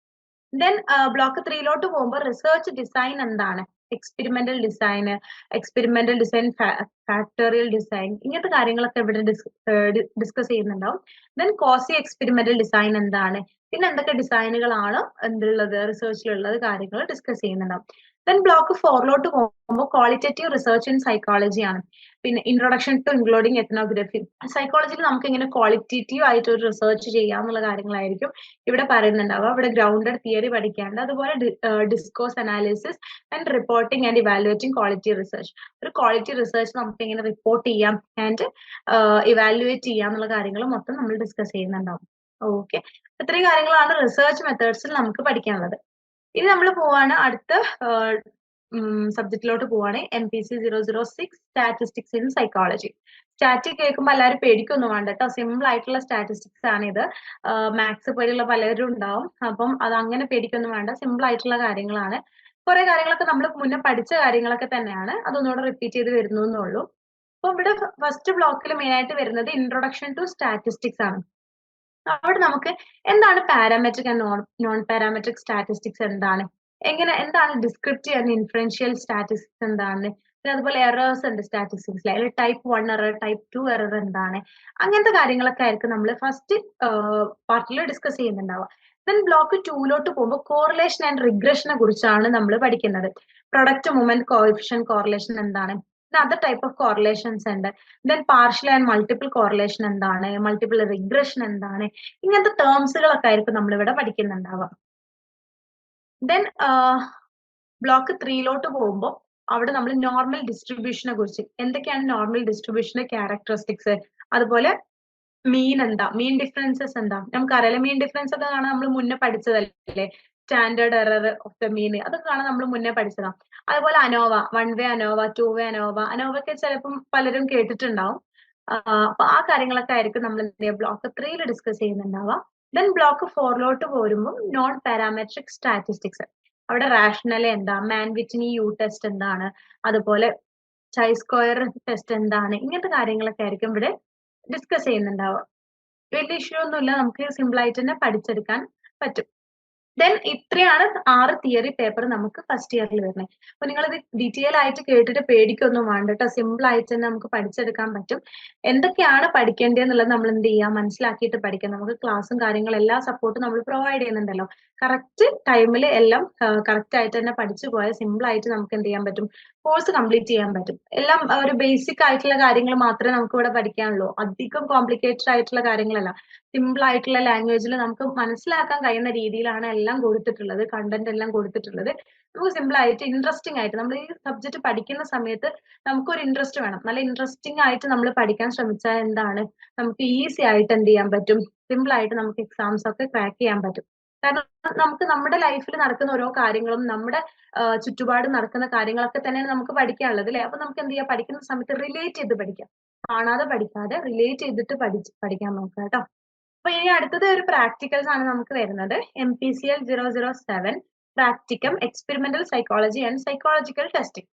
ദെൻ ബ്ലോക്ക് 3 പോകുമ്പോൾ റിസർച്ച് ഡിസൈൻ എന്താണ്, എക്സ്പെരിമെന്റൽ ഡിസൈൻ ഫാക്ടോറിയൽ ഡിസൈൻ, ഇങ്ങനത്തെ കാര്യങ്ങളൊക്കെ ഇവിടെ ഡിസ്കസ് ചെയ്യുന്നുണ്ടാവും. ദെൻ കോസി എക്സ്പെരിമെന്റൽ ഡിസൈൻ എന്താണ്, പിന്നെ എന്തൊക്കെ ഡിസൈനുകളാണ് എന്തുള്ളത് റിസർച്ചിലുള്ളത്, കാര്യങ്ങൾ ഡിസ്കസ് ചെയ്യുന്നുണ്ടാവും. ദെൻ ബ്ലോക്ക് 4 പോകുമ്പോൾ ക്വാളിറ്റേറ്റീവ് റിസർച്ച് ഇൻ സൈക്കോളജി ആണ്. പിന്നെ ഇൻട്രൊഡക്ഷൻ ടു ഇൻക്ലൂഡിങ് എത്നോഗ്രഫി. സൈക്കോളജിയിൽ നമുക്ക് ഇങ്ങനെ ക്വാളിറ്റേറ്റീവ് ആയിട്ട് ഒരു റിസർച്ച് ചെയ്യാന്നുള്ള കാര്യങ്ങളായിരിക്കും ഇവിടെ പറയുന്നുണ്ടാവുക. ഇവിടെ ഗ്രൗണ്ടഡ് തിയറി പഠിക്കാണ്ട്, അതുപോലെ discourse analysis and reporting and evaluating quality research. ഒരു ക്വാളിറ്റി റിസർച്ച് നമുക്ക് എങ്ങനെ റിപ്പോർട്ട് ചെയ്യാം ആൻഡ് ഇവാലുവേറ്റ് ചെയ്യാം എന്നുള്ള കാര്യങ്ങൾ മൊത്തം നമ്മൾ ഡിസ്കസ് ചെയ്യുന്നുണ്ടാവും. ഓക്കെ, ഇത്രയും കാര്യങ്ങളാണ് റിസർച്ച് മെത്തേഡ്സിൽ നമുക്ക് പഠിക്കാനുള്ളത്. ഇനി നമ്മൾ പോവാണ് അടുത്ത സബ്ജക്റ്റിലോട്ട് പോവാണ്. MPC 006 statistics in psychology. Static കേൾക്കുമ്പോൾ എല്ലാവരും പേടിക്കൊന്നും വേണ്ട കേട്ടോ, സിമ്പിൾ ആയിട്ടുള്ള സ്റ്റാറ്റിസ്റ്റിക്സ് ആണ് ഇത്. മാത്സ് പോലെയുള്ള പലരും ഉണ്ടാവും, അപ്പം അത് അങ്ങനെ പേടിക്കൊന്നും വേണ്ട, സിമ്പിൾ ആയിട്ടുള്ള കാര്യങ്ങളാണ്. കുറെ കാര്യങ്ങളൊക്കെ നമ്മൾ മുന്നേ പഠിച്ച കാര്യങ്ങളൊക്കെ തന്നെയാണ്, അതൊന്നുകൂടെ റിപ്പീറ്റ് ചെയ്ത് വരുന്നു എന്നുള്ളൂ. അപ്പൊ ഇവിടെ ഫസ്റ്റ് ബ്ലോക്കിൽ മെയിൻ ആയിട്ട് വരുന്നത് ഇൻട്രൊഡക്ഷൻ ടു സ്റ്റാറ്റിസ്റ്റിക്സ് ആണ്. അവിടെ നമുക്ക് എന്താണ് parametric and non parametric statistics എന്താണ്, എന്താണ് ഡിസ്ക്രിപ്റ്റീവ് ആൻഡ് ഇൻഫറൻഷ്യൽ സ്റ്റാറ്റിസ്റ്റിക്സ് എന്താണ്, പിന്നെ അതുപോലെ എറേഴ്സ് ഉണ്ട് സ്റ്റാറ്റിസ്റ്റിക്സിൽ, അതിൽ ടൈപ്പ് 1 എറർ, ടൈപ്പ് 2 എറർ എന്താണ്, അങ്ങനത്തെ കാര്യങ്ങളൊക്കെ ആയിരിക്കും നമ്മൾ ഫസ്റ്റ് പാർട്ടിൽ ഡിസ്കസ് ചെയ്യുന്നുണ്ടാവുക. ദെൻ ബ്ലോക്ക് 2 പോകുമ്പോൾ കോറിലേഷൻ ആൻഡ് റിഗ്രഷനെ കുറിച്ചാണ് നമ്മൾ പഠിക്കുന്നത്. പ്രൊഡക്റ്റ് മൂവ്മെന്റ് കോഎഫിഷ്യൻ കോറിലേഷൻ എന്താണ്, അതർ ടൈപ്പ് ഓഫ് കോറിലേഷൻസ് ഉണ്ട്. Then partial and multiple correlation എന്താണ്, മൾട്ടിപ്പിൾ റിഗ്രഷൻ എന്താണ്, ഇങ്ങനത്തെ ടേംസുകളൊക്കെ ആയിരിക്കും നമ്മൾ ഇവിടെ പഠിക്കുന്നുണ്ടാവുക. ദെൻ ബ്ലോക്ക് 3 പോകുമ്പോൾ അവിടെ നമ്മൾ നോർമൽ ഡിസ്ട്രിബ്യൂഷനെ കുറിച്ച്, എന്തൊക്കെയാണ് നോർമൽ ഡിസ്ട്രിബ്യൂഷന്റെ ക്യാരക്ടറിസ്റ്റിക്സ്, അതുപോലെ മീൻ എന്താ, മീൻ ഡിഫറൻസസ് എന്താ, നമുക്കറിയാലോ മീൻ ഡിഫറൻസ് ഒക്കെ കാണാൻ നമ്മൾ മുന്നേ പഠിച്ചതല്ലേ, standard error of the mean, അതൊക്കെ കാണാൻ നമ്മൾ മുന്നേ പഠിച്ചതാണ്. അതുപോലെ ANOVA, 1 way ANOVA, 2 way ANOVA, അനോവയൊക്കെ ചിലപ്പം പലരും കേട്ടിട്ടുണ്ടാവും. അപ്പൊ ആ കാര്യങ്ങളൊക്കെ ആയിരിക്കും നമ്മൾ ബ്ലോക്ക് 3 ഡിസ്കസ് ചെയ്യുന്നുണ്ടാവുക. ദെൻ ബ്ലോക്ക് 4 പോരുമ്പോൾ നോൺ പാരാമെട്രിക് സ്റ്റാറ്റിസ്റ്റിക്സ്. അവിടെ റാഷണൽ എന്താ, മാൻ വിറ്റ്നി യു ടെസ്റ്റ് എന്താണ്, അതുപോലെ ചൈ സ്ക്വയർ ടെസ്റ്റ് എന്താണ്, ഇങ്ങനത്തെ കാര്യങ്ങളൊക്കെ ആയിരിക്കും ഇവിടെ ഡിസ്കസ് ചെയ്യുന്നുണ്ടാവുക. വലിയ ഇഷ്യൂ ഒന്നുമില്ല, നമുക്ക് സിമ്പിൾ ആയിട്ട് തന്നെ പഠിച്ചെടുക്കാൻ പറ്റും. ദെൻ ഇത്രയാണ് 6 തിയറി പേപ്പർ നമുക്ക് ഫസ്റ്റ് ഇയറിൽ വരുന്നത്. അപ്പൊ നിങ്ങൾ ഇത് ഡീറ്റെയിൽ ആയിട്ട് കേട്ടിട്ട് പേടിക്കൊന്നും വേണ്ട കേട്ടോ, സിമ്പിൾ ആയിട്ട് തന്നെ നമുക്ക് പഠിച്ചെടുക്കാൻ പറ്റും. എന്തൊക്കെയാണ് പഠിക്കേണ്ടതെന്നുള്ളത് നമ്മൾ എന്ത് ചെയ്യാം, മനസ്സിലാക്കിയിട്ട് പഠിക്കാം. നമുക്ക് ക്ലാസ്സും കാര്യങ്ങളും എല്ലാ സപ്പോർട്ടും നമ്മൾ പ്രൊവൈഡ് ചെയ്യുന്നുണ്ടല്ലോ. കറക്റ്റ് ടൈമിൽ എല്ലാം കറക്റ്റ് ആയിട്ട് തന്നെ പഠിച്ചു പോയാൽ സിമ്പിൾ ആയിട്ട് നമുക്ക് എന്ത് ചെയ്യാൻ പറ്റും, കോഴ്സ് കംപ്ലീറ്റ് ചെയ്യാൻ പറ്റും. എല്ലാം ഒരു ബേസിക് ആയിട്ടുള്ള കാര്യങ്ങൾ മാത്രമേ നമുക്ക് ഇവിടെ പഠിക്കാനുള്ളൂ, അധികം കോംപ്ലിക്കേറ്റഡ് ആയിട്ടുള്ള കാര്യങ്ങളല്ല. സിമ്പിൾ ആയിട്ടുള്ള ലാംഗ്വേജിൽ നമുക്ക് മനസ്സിലാക്കാൻ കഴിയുന്ന രീതിയിലാണ് എല്ലാം കൊടുത്തിട്ടുള്ളത്, കണ്ടന്റ് എല്ലാം കൊടുത്തിട്ടുള്ളത്. നമുക്ക് സിമ്പിൾ ആയിട്ട് ഇൻട്രസ്റ്റിംഗ് ആയിട്ട് നമ്മൾ ഈ സബ്ജക്ട് പഠിക്കുന്ന സമയത്ത് നമുക്കൊരു ഇൻട്രസ്റ്റ് വേണം. നല്ല ഇൻട്രസ്റ്റിംഗ് ആയിട്ട് നമ്മൾ പഠിക്കാൻ ശ്രമിച്ചാൽ എന്താണ്, നമുക്ക് ഈസി ആയിട്ട് എന്ത് ചെയ്യാൻ പറ്റും, സിമ്പിൾ ആയിട്ട് നമുക്ക് എക്സാംസ് ഒക്കെ ക്രാക്ക് ചെയ്യാൻ പറ്റും. കാരണം നമുക്ക് നമ്മുടെ ലൈഫിൽ നടക്കുന്ന ഓരോ കാര്യങ്ങളും, നമ്മുടെ ചുറ്റുപാട് നടക്കുന്ന കാര്യങ്ങളൊക്കെ തന്നെയാണ് നമുക്ക് പഠിക്കാനുള്ളത് അല്ലെ. അപ്പൊ നമുക്ക് എന്ത് ചെയ്യാം, പഠിക്കുന്ന സമയത്ത് റിലേറ്റ് ചെയ്ത് പഠിക്കാം, കാണാതെ പഠിക്കാതെ റിലേറ്റ് ചെയ്തിട്ട് പഠിക്കാൻ നോക്കാം കേട്ടോ. അപ്പൊ ഇനി അടുത്തത് ഒരു പ്രാക്ടിക്കൽസ് ആണ് നമുക്ക് വരുന്നത്. MPCL 007 practicum experimental psychology and psychological testing.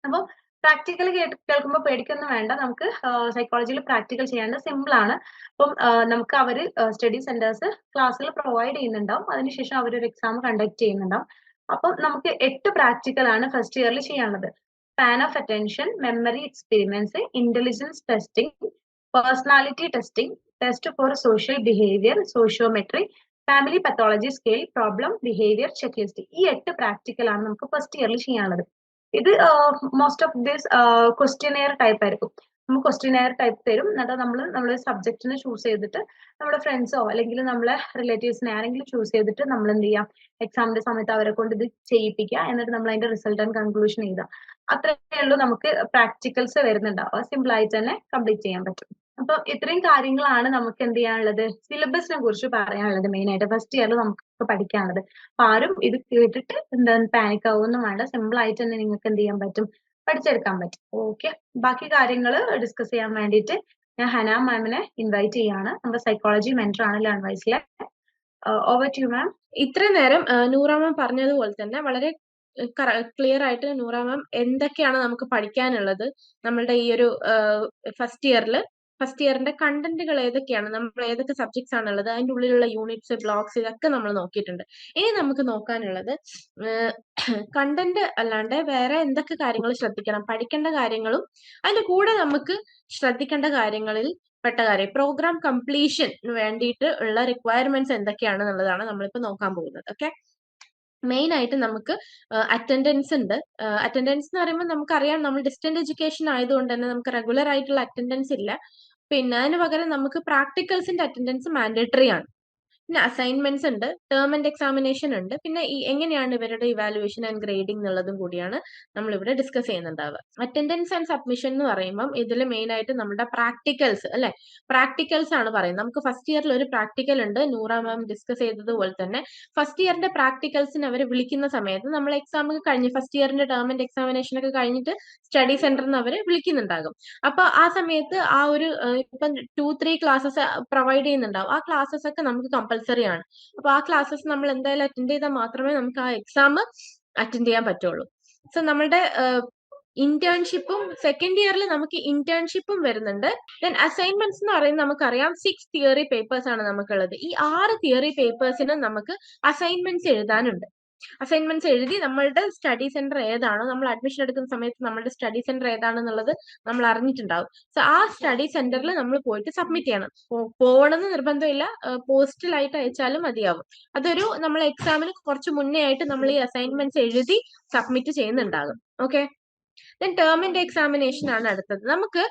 അപ്പോൾ പ്രാക്ടിക്കൽ കേൾക്കുമ്പോൾ പേടിക്കൊന്നും വേണ്ട, നമുക്ക് സൈക്കോളജിയിൽ പ്രാക്ടിക്കൽ ചെയ്യാണ്ട് സിമ്പിൾ ആണ്. അപ്പം നമുക്ക് അവർ സ്റ്റഡി സെന്റേഴ്സ് ക്ലാസ്സുകൾ പ്രൊവൈഡ് ചെയ്യുന്നുണ്ടാവും, അതിനുശേഷം അവർ ഒരു എക്സാം കണ്ടക്ട് ചെയ്യുന്നുണ്ടാവും. അപ്പം നമുക്ക് 8 പ്രാക്ടിക്കൽ ആണ് ഫസ്റ്റ് ഇയറിൽ ചെയ്യാനുള്ളത്. span of attention, memory experiments, intelligence testing, personality testing, test for social behavior, sociometry, family pathology scale, problem, behaviour, check list. ഈ 8 പ്രാക്ടിക്കൽ ആണ് നമുക്ക് ഫസ്റ്റ് ഇയറിൽ ചെയ്യാനുള്ളത്. ഇത് most of this questionnaire type ആയിരിക്കും. നമുക്ക് ക്വസ്റ്റ്യനെയർ ടൈപ്പ് തരും. എന്നിട്ട് നമ്മൾ സബ്ജക്റ്റിനെ ചൂസ് ചെയ്തിട്ട് നമ്മുടെ ഫ്രണ്ട്സോ അല്ലെങ്കിൽ നമ്മളെ റിലേറ്റീവ്സിനെ ആരെങ്കിലും ചൂസ് ചെയ്തിട്ട് നമ്മൾ എന്ത് ചെയ്യാം, എക്സാമിന്റെ സമയത്ത് അവരെ കൊണ്ട് ഇത് ചെയ്യിപ്പിക്കുക. എന്നിട്ട് നമ്മൾ അതിന്റെ റിസൾട്ട് ആൻഡ് കൺക്ലൂഷൻ എഴുതാം. അത്രയേ ഉള്ളൂ നമുക്ക് പ്രാക്ടിക്കൽസ് വരുന്നുണ്ടാവുക. സിമ്പിൾ ആയിട്ട് തന്നെ കംപ്ലീറ്റ് ചെയ്യാൻ പറ്റും. അപ്പൊ ഇത്രയും കാര്യങ്ങളാണ് നമുക്ക് എന്ത് ചെയ്യാനുള്ളത്, സിലബസിനെ കുറിച്ച് പറയാനുള്ളത്. മെയിൻ ആയിട്ട് ഫസ്റ്റ് ഇയറിൽ നമുക്ക് പഠിക്കാനുള്ളത്. അപ്പൊ ആരും ഇത് കേട്ടിട്ട് എന്താണ് പാനിക് ആവുമൊന്നും വേണ്ട. സിമ്പിൾ ആയിട്ട് തന്നെ നിങ്ങൾക്ക് എന്ത് ചെയ്യാൻ പറ്റും, പഠിച്ചെടുക്കാൻ പറ്റും. ഓക്കെ, ബാക്കി കാര്യങ്ങൾ ഡിസ്കസ് ചെയ്യാൻ വേണ്ടിയിട്ട് ഞാൻ ഹന മാമിനെ ഇൻവൈറ്റ് ചെയ്യാണ്. നമ്മുടെ സൈക്കോളജി മെന്റർ ആണ് ലേൺവൈസിലെ. ഓവർ ടു മാം. ഇത്രയും നേരം നൂറ മാം പറഞ്ഞതുപോലെ തന്നെ വളരെ ക്ലിയർ ആയിട്ട് നൂറ മാം എന്തൊക്കെയാണ് നമുക്ക് പഠിക്കാനുള്ളത് നമ്മളുടെ ഈ ഒരു ഫസ്റ്റ് ഇയറിന്റെ കണ്ടന്റുകൾ ഏതൊക്കെയാണ്, നമ്മൾ ഏതൊക്കെ സബ്ജക്ട്സ് ആണുള്ളത്, അതിന്റെ ഉള്ളിലുള്ള യൂണിറ്റ്സ്, ബ്ലോക്സ്, ഇതൊക്കെ നമ്മൾ നോക്കിയിട്ടുണ്ട്. ഇനി നമുക്ക് നോക്കാനുള്ളത് കണ്ടന്റ് അല്ലാണ്ട് വേറെ എന്തൊക്കെ കാര്യങ്ങൾ ശ്രദ്ധിക്കണം, പഠിക്കേണ്ട കാര്യങ്ങളും അതിന്റെ കൂടെ നമുക്ക് ശ്രദ്ധിക്കേണ്ട കാര്യങ്ങളിൽ പെട്ട കാര്യം, പ്രോഗ്രാം കംപ്ലീഷന് വേണ്ടിയിട്ട് ഉള്ള റിക്വയർമെന്റ്സ് എന്തൊക്കെയാണെന്നുള്ളതാണ് നമ്മളിപ്പോ നോക്കാൻ പോകുന്നത്. ഓക്കെ, മെയിൻ ആയിട്ട് നമുക്ക് അറ്റൻഡൻസ് ഉണ്ട്. അറ്റൻഡൻസ് എന്ന് പറയുമ്പോൾ നമുക്കറിയാം, നമ്മൾ ഡിസ്റ്റന്റ് എഡ്യൂക്കേഷൻ ആയതുകൊണ്ട് തന്നെ നമുക്ക് റെഗുലർ ആയിട്ടുള്ള അറ്റൻഡൻസ് ഇല്ല. പിന്നെ അതിന് പകരം നമുക്ക് പ്രാക്ടിക്കൽസിന്റെ അറ്റൻഡൻസ് മാൻഡേറ്ററി ആണ്. പിന്നെ അസൈൻമെന്റ്സ് ഉണ്ട്, ടേം ആൻഡ് എക്സാമിനേഷൻ ഉണ്ട്. പിന്നെ ഈ എങ്ങനെയാണ് ഇവരുടെ ഇവാലുവേഷൻ ആൻഡ് ഗ്രേഡിംഗ് എന്നുള്ളതും കൂടിയാണ് നമ്മൾ ഇവിടെ ഡിസ്കസ് ചെയ്യുന്നുണ്ടാവുക. അറ്റൻഡൻസ് ആൻഡ് സബ്മിഷൻ എന്ന് പറയുമ്പോൾ ഇതിൽ മെയിൻ ആയിട്ട് നമ്മുടെ പ്രാക്ടിക്കൽസ് അല്ലെ, പ്രാക്ടിക്കൽസ് ആണ് പറയുന്നത്. നമുക്ക് ഫസ്റ്റ് ഇയറിൽ ഒരു പ്രാക്ടിക്കൽ ഉണ്ട്. നൂറ മാം ഡിസ്കസ് ചെയ്തതുപോലെ തന്നെ ഫസ്റ്റ് ഇയറിന്റെ പ്രാക്ടിക്കൽസിന് അവർ വിളിക്കുന്ന സമയത്ത് നമ്മൾ എക്സാം കഴിഞ്ഞ് ഫസ്റ്റ് ഇയറിന്റെ ടേം ആൻഡ് എക്സാമിനേഷൻ ഒക്കെ കഴിഞ്ഞിട്ട് സ്റ്റഡി സെന്ററിൽ അവർ വിളിക്കുന്നുണ്ടാകും. അപ്പൊ ആ സമയത്ത് ആ ഒരു ഇപ്പം 2-3 ക്ലാസ്സസ് പ്രൊവൈഡ് ചെയ്യുന്നുണ്ടാവും. ആ ക്ലാസ്സസ് ഒക്കെ നമുക്ക് കമ്പൽസറി ആണ്. അപ്പൊ ആ ക്ലാസ്സസ് നമ്മൾ എന്തായാലും അറ്റൻഡ് ചെയ്താൽ മാത്രമേ നമുക്ക് ആ എക്സാം അറ്റൻഡ് ചെയ്യാൻ പറ്റുള്ളൂ. സോ നമ്മളുടെ ഇന്റേൺഷിപ്പും സെക്കൻഡ് ഇയറിൽ നമുക്ക് ഇന്റേൺഷിപ്പും വരുന്നുണ്ട്. ദെൻ അസൈൻമെന്റ്സ് എന്ന് പറയുന്നത് നമുക്കറിയാം 6 തിയറി പേപ്പേഴ്സ് ആണ് നമുക്കുള്ളത്. ഈ 6 തിയറി പേപ്പേഴ്സിന് നമുക്ക് അസൈൻമെന്റ്സ് എഴുതാനുണ്ട്. അസൈൻമെന്റ്സ് എഴുതി നമ്മളുടെ സ്റ്റഡി സെന്റർ ഏതാണോ, നമ്മൾ അഡ്മിഷൻ എടുക്കുന്ന സമയത്ത് നമ്മളുടെ സ്റ്റഡി സെന്റർ ഏതാണെന്നുള്ളത് നമ്മൾ അറിഞ്ഞിട്ടുണ്ടാവും. സോ ആ സ്റ്റഡി സെന്ററിൽ നമ്മൾ പോയിട്ട് സബ്മിറ്റ് ചെയ്യണം. പോകണമെന്ന് നിർബന്ധമില്ല, പോസ്റ്റിലായിട്ട് അയച്ചാലും മതിയാവും. അതൊരു നമ്മൾ എക്സാമിന് കുറച്ച് മുന്നേ ആയിട്ട് നമ്മൾ ഈ അസൈൻമെന്റ്സ് എഴുതി സബ്മിറ്റ് ചെയ്യുന്നുണ്ടാകും. Okay, then term and examination ആണ് അടുത്തത്. നമുക്ക്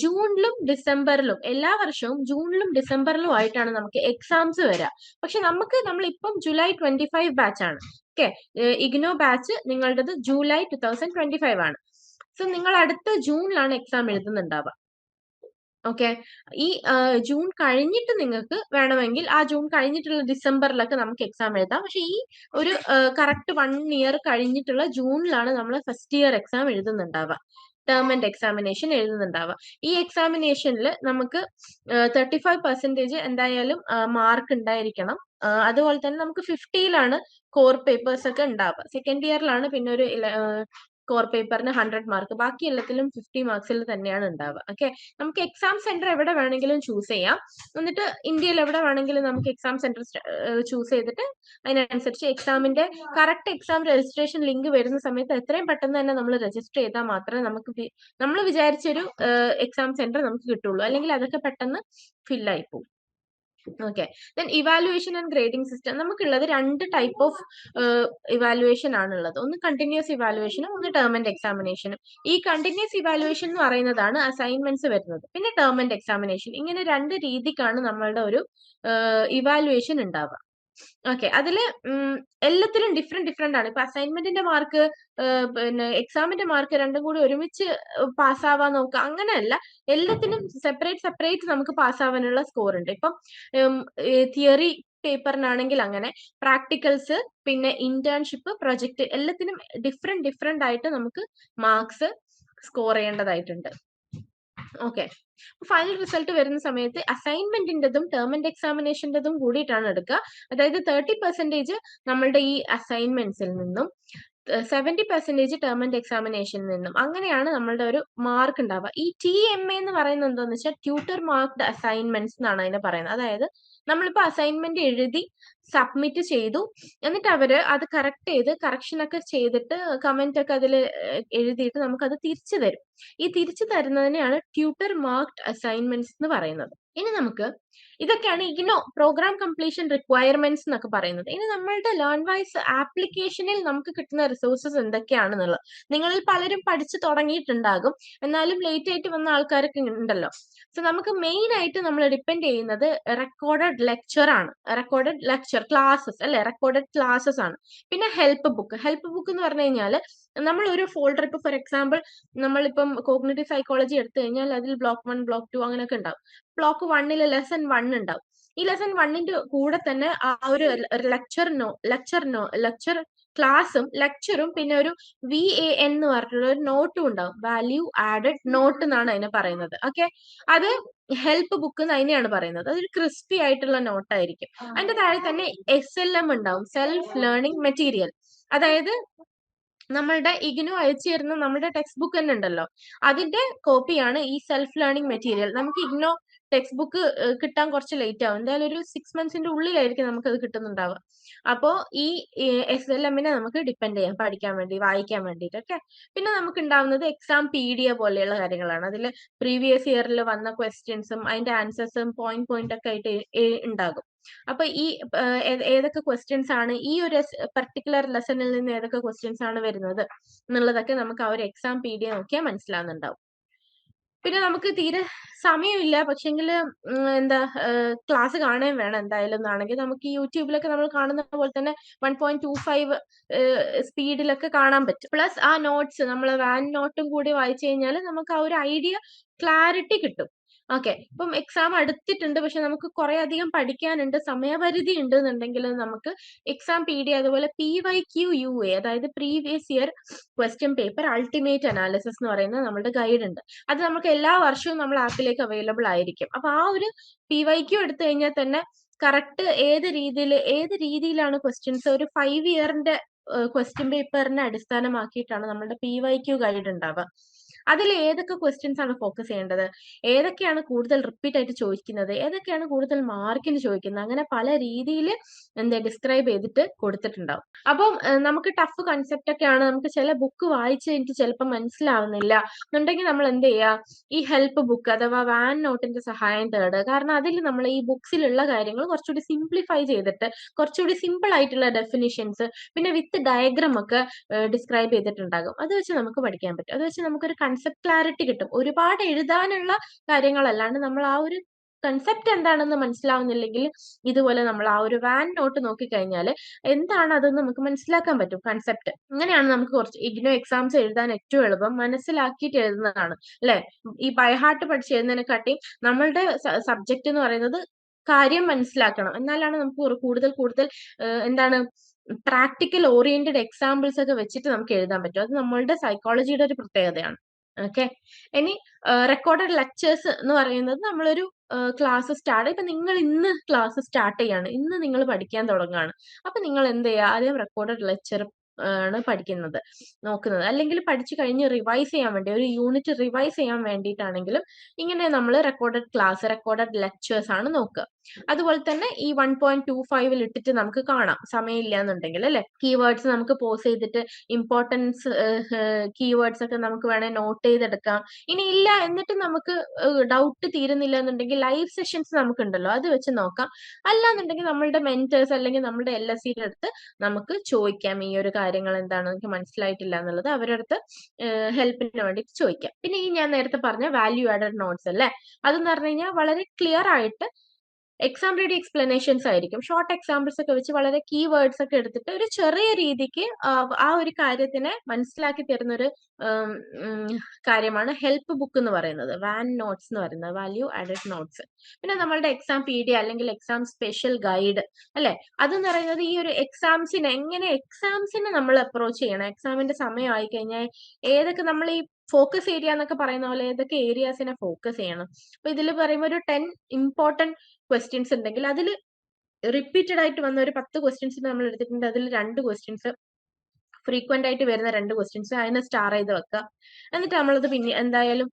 ജൂണിലും ഡിസംബറിലും, എല്ലാ വർഷവും ജൂണിലും ഡിസംബറിലും ആയിട്ടാണ് നമുക്ക് എക്സാംസ് വരിക. പക്ഷെ നമ്മളിപ്പം ജൂലൈ 25 ബാച്ച് ആണ്. ഓക്കെ, ഇഗ്നോ ബാച്ച് നിങ്ങളുടേത് ജൂലൈ 2025 ആണ്. സോ നിങ്ങൾ അടുത്ത ജൂണിലാണ് എക്സാം എഴുതുന്നുണ്ടാവുക. ഓക്കെ, ഈ ജൂൺ കഴിഞ്ഞിട്ട് നിങ്ങൾക്ക് വേണമെങ്കിൽ ആ ജൂൺ കഴിഞ്ഞിട്ടുള്ള ഡിസംബറിലൊക്കെ നമുക്ക് എക്സാം എഴുതാം. പക്ഷെ ഈ ഒരു കറക്റ്റ് 1 ഇയർ കഴിഞ്ഞിട്ടുള്ള ജൂണിലാണ് നമ്മൾ ഫസ്റ്റ് ഇയർ എക്സാം എഴുതുന്നുണ്ടാവുക, ടേം ആൻഡ് എക്സാമിനേഷൻ എഴുതുന്നുണ്ടാവുക. ഈ എക്സാമിനേഷനിൽ നമുക്ക് 35% എന്തായാലും മാർക്ക് ഉണ്ടായിരിക്കണം. അതുപോലെ തന്നെ നമുക്ക് 50യിലാണ് കോർ പേപ്പേഴ്സ് ഒക്കെ ഉണ്ടാവുക. സെക്കൻഡ് ഇയറിലാണ് പിന്നെ ഒരു കോർ പേപ്പറിന് 100 മാർക്ക്, ബാക്കി എല്ലാത്തിലും 50 മാർക്സിൽ തന്നെയാണ് ഉണ്ടാവുക. ഓക്കെ, നമുക്ക് എക്സാം സെന്റർ എവിടെ വേണമെങ്കിലും ചൂസ് ചെയ്യാം. എന്നിട്ട് ഇന്ത്യയിൽ എവിടെ വേണമെങ്കിലും നമുക്ക് എക്സാം സെന്റർ ചൂസ് ചെയ്തിട്ട് അതിനനുസരിച്ച് എക്സാമിന്റെ കറക്റ്റ് എക്സാം രജിസ്ട്രേഷൻ ലിങ്ക് വരുന്ന സമയത്ത് എത്രയും പെട്ടെന്ന് തന്നെ നമ്മൾ രജിസ്റ്റർ ചെയ്താൽ മാത്രമേ നമുക്ക് നമ്മൾ വിചാരിച്ചൊരു എക്സാം സെന്റർ നമുക്ക് കിട്ടുള്ളൂ. അല്ലെങ്കിൽ അതൊക്കെ പെട്ടെന്ന് ഫില്ലായി പോകും. Okay, then evaluation and grading system. നമുക്കുള്ളത് 2 ടൈപ്പ് ഓഫ് ഇവാലുവേഷൻ ആണുള്ളത്. ഒന്ന് കണ്ടിന്യൂസ് ഇവാലുവേഷനും ഒന്ന് ടേം ആൻഡ് എക്സാമിനേഷനും. ഈ കണ്ടിന്യൂസ് ഇവാലുവേഷൻ എന്ന് പറയുന്നതാണ് അസൈൻമെന്റ്സ് വരുന്നത്. പിന്നെ ടേം ആൻഡ് എക്സാമിനേഷൻ. ഇങ്ങനെ 2 രീതിക്കാണ് നമ്മളുടെ ഒരു ഇവാലുവേഷൻ ഉണ്ടാവുക. ഓക്കെ, അതില് എല്ലാത്തിലും ഡിഫറെന്റ് ആണ്. ഇപ്പൊ അസൈൻമെന്റിന്റെ മാർക്ക് പിന്നെ എക്സാമിന്റെ മാർക്ക് രണ്ടും കൂടി ഒരുമിച്ച് പാസ്സാവാൻ നോക്കുക, അങ്ങനെയല്ല. എല്ലാത്തിനും സെപ്പറേറ്റ് നമുക്ക് പാസ്സാവാനുള്ള സ്കോർ ഉണ്ട്. ഇപ്പം തിയറി പേപ്പറിനാണെങ്കിൽ അങ്ങനെ, പ്രാക്ടിക്കൽസ്, പിന്നെ ഇന്റേൺഷിപ്പ്, പ്രൊജക്ട്, എല്ലാത്തിനും ഡിഫറെന്റ് ആയിട്ട് നമുക്ക് മാർക്സ് സ്കോർ ചെയ്യേണ്ടതായിട്ടുണ്ട്. ഓക്കെ, ഫൈനൽ റിസൾട്ട് വരുന്ന സമയത്ത് അസൈൻമെന്റിന്റെതും ടേം ആൻഡ് എക്സാമിനേഷൻ്റെതും കൂടിയിട്ടാണ് എടുക്കുക. അതായത് 30% നമ്മളുടെ ഈ അസൈൻമെന്റ്സിൽ നിന്നും 70% ടേം ആൻഡ് എക്സാമിനേഷനിൽ നിന്നും, അങ്ങനെയാണ് നമ്മളുടെ ഒരു മാർക്ക് ഉണ്ടാവുക. ഈ TMA എന്ന് പറയുന്നത് എന്താണെന്ന് വെച്ചാൽ ട്യൂട്ടർ മാർക്ക്ഡ് അസൈൻമെന്റ്സ് എന്നാണ് അതിനെ പറയുന്നത്. അതായത് നമ്മളിപ്പോ അസൈൻമെന്റ് എഴുതി സബ്മിറ്റ് ചെയ്തു, എന്നിട്ട് അവര് അത് കറക്റ്റ് ചെയ്ത് കറക്ഷൻ ഒക്കെ ചെയ്തിട്ട് കമന്റ് ഒക്കെ അതിൽ എഴുതിയിട്ട് നമുക്കത് തിരിച്ചു തരും. ഈ തിരിച്ചു തരുന്നതിനെയാണ് ട്യൂട്ടർ മാർക്ക്ഡ് അസൈൻമെന്റ്സ് എന്ന് പറയുന്നത്. ഇനി നമുക്ക് ഇതൊക്കെയാണ് ഇഗ്നോ പ്രോഗ്രാം കംപ്ലീഷൻ റിക്വയർമെന്റ്സ് എന്നൊക്കെ പറയുന്നത്. ഇനി നമ്മളുടെ ലേൺ വൈസ് ആപ്ലിക്കേഷനിൽ നമുക്ക് കിട്ടുന്ന റിസോഴ്സസ് എന്തൊക്കെയാണെന്നുള്ളത് നിങ്ങളിൽ പലരും പഠിച്ചു തുടങ്ങിയിട്ടുണ്ടാകും, എന്നാലും ലേറ്റ് ആയിട്ട് വന്ന ആൾക്കാരൊക്കെ ഉണ്ടല്ലോ. സോ നമുക്ക് മെയിൻ ആയിട്ട് നമ്മൾ ഡിപ്പെൻഡ് ചെയ്യുന്നത് റെക്കോർഡഡ് ലെക്ചർ ആണ്. റെക്കോർഡഡ് ലെക്ചർ ക്ലാസ്സസ് അല്ലെ, റെക്കോർഡഡ് ക്ലാസ്സസ് ആണ്. പിന്നെ ഹെൽപ്പ് ബുക്ക് എന്ന് പറഞ്ഞു കഴിഞ്ഞാൽ നമ്മൾ ഒരു ഫോൾഡർ, ഇപ്പൊ ഫോർ എക്സാമ്പിൾ നമ്മളിപ്പം കോഗ്നിറ്റീവ് സൈക്കോളജി എടുത്തു കഴിഞ്ഞാൽ അതിൽ ബ്ലോക്ക് 1 ബ്ലോക്ക് 2 അങ്ങനെയൊക്കെ ഉണ്ടാവും. ബ്ലോക്ക് 1 ലെസൺ 1 ഉണ്ടാവും. ഈ ലെസൺ 1ന്റെ കൂടെ തന്നെ ആ ഒരു ലെക്ചർ ക്ലാസ്സും ലെക്ചറും പിന്നെ ഒരു VAN എന്ന് പറഞ്ഞിട്ടുള്ള ഒരു നോട്ടും ഉണ്ടാവും. വാല്യൂ ആഡഡ് നോട്ട് എന്നാണ് അതിനെ പറയുന്നത്. ഓക്കെ, അത് ഹെൽപ്പ് ബുക്ക് എന്ന് അതിനെയാണ് പറയുന്നത്. അതൊരു ക്രിസ്പി ആയിട്ടുള്ള നോട്ടായിരിക്കും. അതിന്റെ താഴെ തന്നെ SLM ഉണ്ടാവും, സെൽഫ് ലേണിംഗ് മെറ്റീരിയൽ. അതായത് നമ്മളുടെ ഇഗ്നു അയച്ചു തരുന്ന നമ്മുടെ ടെക്സ്റ്റ് ബുക്ക് തന്നെ ഉണ്ടല്ലോ, അതിന്റെ കോപ്പിയാണ് ഈ സെൽഫ് ലേണിംഗ് മെറ്റീരിയൽ. നമുക്ക് ഇഗ്നോ ടെക്സ്റ്റ് ബുക്ക് കിട്ടാൻ കുറച്ച് ലേറ്റ് ആവും. എന്തായാലും ഒരു 6 monthsന്റെ ഉള്ളിലായിരിക്കും നമുക്കത് കിട്ടുന്നുണ്ടാവുക. അപ്പോൾ ഈ SLMനെ നമുക്ക് ഡിപ്പെൻഡ് ചെയ്യാം പഠിക്കാൻ വേണ്ടി, വായിക്കാൻ വേണ്ടിയിട്ട്. ഓക്കെ, പിന്നെ നമുക്ക് ഉണ്ടാവുന്നത് എക്സാം PDF പോലെയുള്ള കാര്യങ്ങളാണ്. അതിൽ പ്രീവിയസ് ഇയറിൽ വന്ന ക്വസ്റ്റ്യൻസും അതിന്റെ ആൻസേഴ്സും പോയിന്റ് ഒക്കെ ആയിട്ട് ഉണ്ടാകും. അപ്പൊ ഈ ഏതൊക്കെ ക്വസ്റ്റ്യൻസ് ആണ് ഈ ഒരു പർട്ടിക്കുലർ ലെസണിൽ നിന്ന് ഏതൊക്കെ ക്വസ്റ്റ്യൻസ് ആണ് വരുന്നത് എന്നുള്ളതൊക്കെ നമുക്ക് ആ ഒരു എക്സാം PDF നോക്കിയാൽ മനസ്സിലാവുന്നുണ്ടാവും. പിന്നെ നമുക്ക് തീരെ സമയമില്ല, പക്ഷെങ്കിൽ എന്താ ക്ലാസ് കാണുകയും വേണം എന്തായാലും എന്നാണെങ്കിൽ നമുക്ക് ഈ യൂട്യൂബിലൊക്കെ നമ്മൾ കാണുന്ന പോലെ തന്നെ 1.25 സ്പീഡിലൊക്കെ കാണാൻ പറ്റും. പ്ലസ് ആ നോട്ട്സ് നമ്മൾ വാൻ നോട്ടും കൂടി വായിച്ചു കഴിഞ്ഞാൽ നമുക്ക് ആ ഒരു ഐഡിയ ക്ലാരിറ്റി കിട്ടും. ഓക്കെ, ഇപ്പം എക്സാം അടുത്തിട്ടുണ്ട്, പക്ഷെ നമുക്ക് കുറെ അധികം പഠിക്കാനുണ്ട്, സമയപരിധി ഉണ്ട് എന്നുണ്ടെങ്കിൽ നമുക്ക് എക്സാം PD അതുപോലെ PYQ-UA, അതായത് previous year question paper ultimate analysis എന്ന് പറയുന്ന നമ്മുടെ ഗൈഡ് ഉണ്ട്. അത് നമുക്ക് എല്ലാ വർഷവും നമ്മൾ ആപ്പിലേക്ക് അവൈലബിൾ ആയിരിക്കും. അപ്പൊ ആ ഒരു PYQ എടുത്തു കഴിഞ്ഞാൽ തന്നെ കറക്റ്റ് ഏത് രീതിയിലാണ് ക്വസ്റ്റ്യൻസ്, ഒരു 5 ഇയറിന്റെ ക്വസ്റ്റ്യൻ പേപ്പറിനെ അടിസ്ഥാനമാക്കിയിട്ടാണ് നമ്മുടെ PYQ ഗൈഡ് ഉണ്ടാവുക. അതിൽ ഏതൊക്കെ ക്വസ്റ്റ്യൻസ് ആണ് ഫോക്കസ് ചെയ്യേണ്ടത്, ഏതൊക്കെയാണ് കൂടുതൽ റിപ്പീറ്റ് ആയിട്ട് ചോദിക്കുന്നത്, ഏതൊക്കെയാണ് കൂടുതൽ മാർക്കിന് ചോദിക്കുന്നത്, അങ്ങനെ പല രീതിയിൽ ഡിസ്ക്രൈബ് ചെയ്തിട്ട് കൊടുത്തിട്ടുണ്ടാവും. അപ്പം നമുക്ക് ടഫ് കൺസെപ്റ്റ് ഒക്കെയാണ്, നമുക്ക് ചില ബുക്ക് വായിച്ച് എനിക്ക് ചിലപ്പോൾ മനസ്സിലാവുന്നില്ല എന്നുണ്ടെങ്കിൽ നമ്മൾ എന്ത് ചെയ്യുക, ഈ ഹെൽപ്പ് ബുക്ക് അഥവാ വാൻ നോട്ടിന്റെ സഹായം തേടുക. കാരണം അതിൽ നമ്മൾ ഈ ബുക്സിലുള്ള കാര്യങ്ങൾ കുറച്ചുകൂടി സിംപ്ലിഫൈ ചെയ്തിട്ട് കുറച്ചുകൂടി സിമ്പിൾ ആയിട്ടുള്ള ഡെഫിനിഷൻസ് പിന്നെ വിത്ത് ഡയഗ്രാം ഒക്കെ ഡിസ്ക്രൈബ് ചെയ്തിട്ടുണ്ടാകും. അത് വെച്ച് നമുക്ക് പഠിക്കാൻ പറ്റും. അത് വെച്ച് നമുക്കൊരു കൺസെപ്റ്റ് ക്ലാരിറ്റി കിട്ടും. ഒരുപാട് എഴുതാനുള്ള കാര്യങ്ങളല്ലാണ്ട് നമ്മൾ ആ ഒരു കൺസെപ്റ്റ് എന്താണെന്ന് മനസ്സിലാവുന്നില്ലെങ്കിൽ ഇതുപോലെ നമ്മൾ ആ ഒരു വാൻ നോട്ട് നോക്കിക്കഴിഞ്ഞാൽ എന്താണ് അതെന്ന് നമുക്ക് മനസ്സിലാക്കാൻ പറ്റും കൺസെപ്റ്റ്. അങ്ങനെയാണ് നമുക്ക് കുറച്ച് ഇഗ്നോ എക്സാംസ് എഴുതാൻ ഏറ്റവും എളുപ്പം, മനസ്സിലാക്കിയിട്ട് എഴുതുന്നതാണ് അല്ലെ. ഈ ബൈഹാർട്ട് പഠിച്ച് എഴുതുന്നതിനെക്കാട്ടി നമ്മളുടെ സബ്ജക്റ്റ് എന്ന് പറയുന്നത് കാര്യം മനസ്സിലാക്കണം, എന്നാലാണ് നമുക്ക് കൂടുതൽ എന്താണ് പ്രാക്ടിക്കൽ ഓറിയന്റഡ് എക്സാമ്പിൾസ് ഒക്കെ വെച്ചിട്ട് നമുക്ക് എഴുതാൻ പറ്റും. അത് നമ്മളുടെ സൈക്കോളജിയുടെ ഒരു പ്രത്യേകതയാണ്. ഓക്കെ, ഇനി റെക്കോർഡഡ് ലെക്ചേഴ്സ് എന്ന് പറയുന്നത് നമ്മളൊരു ക്ലാസ് സ്റ്റാർട്ട്, ഇപ്പൊ നിങ്ങൾ ഇന്ന് ക്ലാസ് സ്റ്റാർട്ട് ചെയ്യാണ്, ഇന്ന് നിങ്ങൾ പഠിക്കാൻ തുടങ്ങുകയാണ്. അപ്പൊ നിങ്ങൾ എന്ത് ചെയ്യുക, ആദ്യം റെക്കോർഡഡ് ലെക്ചർ ആണ് പഠിക്കുന്നത് നോക്കുന്നത്. അല്ലെങ്കിൽ പഠിച്ചു കഴിഞ്ഞ് റിവൈസ് ചെയ്യാൻ വേണ്ടി, ഒരു യൂണിറ്റ് റിവൈസ് ചെയ്യാൻ വേണ്ടിയിട്ടാണെങ്കിലും ഇങ്ങനെ നമ്മൾ റെക്കോർഡഡ് ക്ലാസ്, റെക്കോർഡഡ് ലെക്ചേഴ്സ് ആണ് നോക്കുക. അതുപോലെ തന്നെ ഈ 1.25 ഇട്ടിട്ട് നമുക്ക് കാണാം, സമയമില്ല എന്നുണ്ടെങ്കിൽ അല്ലെ. കീവേഡ്സ് നമുക്ക് പോസ് ചെയ്തിട്ട് ഇമ്പോർട്ടൻസ് കീവേഡ്സ് ഒക്കെ നമുക്ക് വേണേൽ നോട്ട് ചെയ്തെടുക്കാം. ഇനി ഇല്ല എന്നിട്ട് നമുക്ക് ഡൗട്ട് തീരുന്നില്ല എന്നുണ്ടെങ്കിൽ ലൈവ് സെഷൻസ് നമുക്കുണ്ടല്ലോ, അത് വെച്ച് നോക്കാം. അല്ലാന്നുണ്ടെങ്കിൽ നമ്മളുടെ മെന്റേഴ്സ് അല്ലെങ്കിൽ നമ്മുടെ LSCയുടെ അടുത്ത് നമുക്ക് ചോദിക്കാം, ഈ ഒരു കാര്യങ്ങൾ എന്താണ് എനിക്ക് മനസ്സിലായിട്ടില്ല എന്നുള്ളത് അവരുടെ അടുത്ത് ഹെൽപ്പിന് വേണ്ടി ചോദിക്കാം. പിന്നെ ഈ ഞാൻ നേരത്തെ പറഞ്ഞ വാല്യൂ ആഡഡ് നോട്ട്സ് അല്ലേ, അതെന്ന് പറഞ്ഞു കഴിഞ്ഞാൽ വളരെ ക്ലിയർ ആയിട്ട് എക്സാം റെഡി എക്സ്പ്ലനേഷൻസ് ആയിരിക്കും. ഷോർട്ട് എക്സാമ്പിൾസ് ഒക്കെ വെച്ച് വളരെ കീവേഡ്സ് ഒക്കെ എടുത്തിട്ട് ഒരു ചെറിയ രീതിക്ക് ആ ഒരു കാര്യത്തിനെ മനസ്സിലാക്കി തരുന്ന ഒരു കാര്യമാണ് ഹെൽപ്പ് ബുക്ക് എന്ന് പറയുന്നത്, വാൻ നോട്ട്സ് എന്ന് പറയുന്നത്, വാല്യൂ ആഡഡ് നോട്ട്സ്. പിന്നെ നമ്മളുടെ എക്സാം PD അല്ലെങ്കിൽ എക്സാം സ്പെഷ്യൽ ഗൈഡ് അല്ലെ, അതെന്ന് പറയുന്നത് ഈ ഒരു എക്സാംസിനെ നമ്മൾ അപ്രോച്ച് ചെയ്യണം. എക്സാമിന്റെ സമയം ആയി കഴിഞ്ഞാൽ ഏതൊക്കെ നമ്മൾ ഈ ഫോക്കസ് ഏരിയ എന്നൊക്കെ പറയുന്ന പോലെ ഏതൊക്കെ ഏരിയാസിനെ ഫോക്കസ് ചെയ്യണം. അപ്പൊ ഇതിൽ പറയുമ്പോൾ ഒരു 10 ഇമ്പോർട്ടന്റ് ക്വസ്റ്റ്യൻസ് ഉണ്ടെങ്കിൽ അതിൽ റിപ്പീറ്റഡ് ആയിട്ട് വന്ന ഒരു 10 ക്വസ്റ്റ്യൻസ് നമ്മൾ എടുത്തിട്ടുണ്ട്, അതിൽ 2 ക്വസ്റ്റ്യൻസ് ഫ്രീക്വന്റ് ആയിട്ട് വരുന്ന 2 ക്വസ്റ്റ്യൻസ് അതിനെ സ്റ്റാർ ചെയ്ത് വെക്കുക. എന്നിട്ട് നമ്മളത് പിന്നെ എന്തായാലും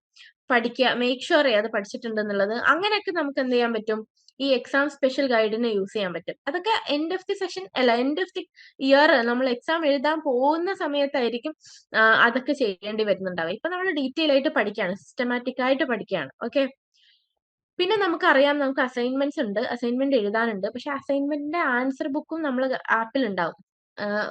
പഠിക്കുക, മേക്ക് ഷുവർ അത് പഠിച്ചിട്ടുണ്ട് എന്നുള്ളത്. അങ്ങനെയൊക്കെ നമുക്ക് എന്ത് ചെയ്യാൻ പറ്റും, ഈ എക്സാം സ്പെഷ്യൽ ഗൈഡിനെ യൂസ് ചെയ്യാൻ പറ്റും. അതൊക്കെ എൻഡ് ഓഫ് ദി സെഷൻ അല്ല, എൻഡ് ഓഫ് ദി ഇയർ നമ്മൾ എക്സാം എഴുതാൻ പോകുന്ന സമയത്തായിരിക്കും അതൊക്കെ ചെയ്യേണ്ടി വരുന്നുണ്ടാവുക. ഇപ്പൊ നമ്മൾ ഡീറ്റെയിൽ ആയിട്ട് പഠിക്കുകയാണ്, സിസ്റ്റമാറ്റിക് ആയിട്ട് പഠിക്കുകയാണ്. ഓക്കെ. പിന്നെ നമുക്കറിയാം, നമുക്ക് അസൈൻമെന്റ്സ് ഉണ്ട്, അസൈൻമെന്റ് എഴുതാനുണ്ട്. പക്ഷെ അസൈൻമെന്റിന്റെ ആൻസർ ബുക്കും നമ്മൾ ആപ്പിൽ ഉണ്ടാവും.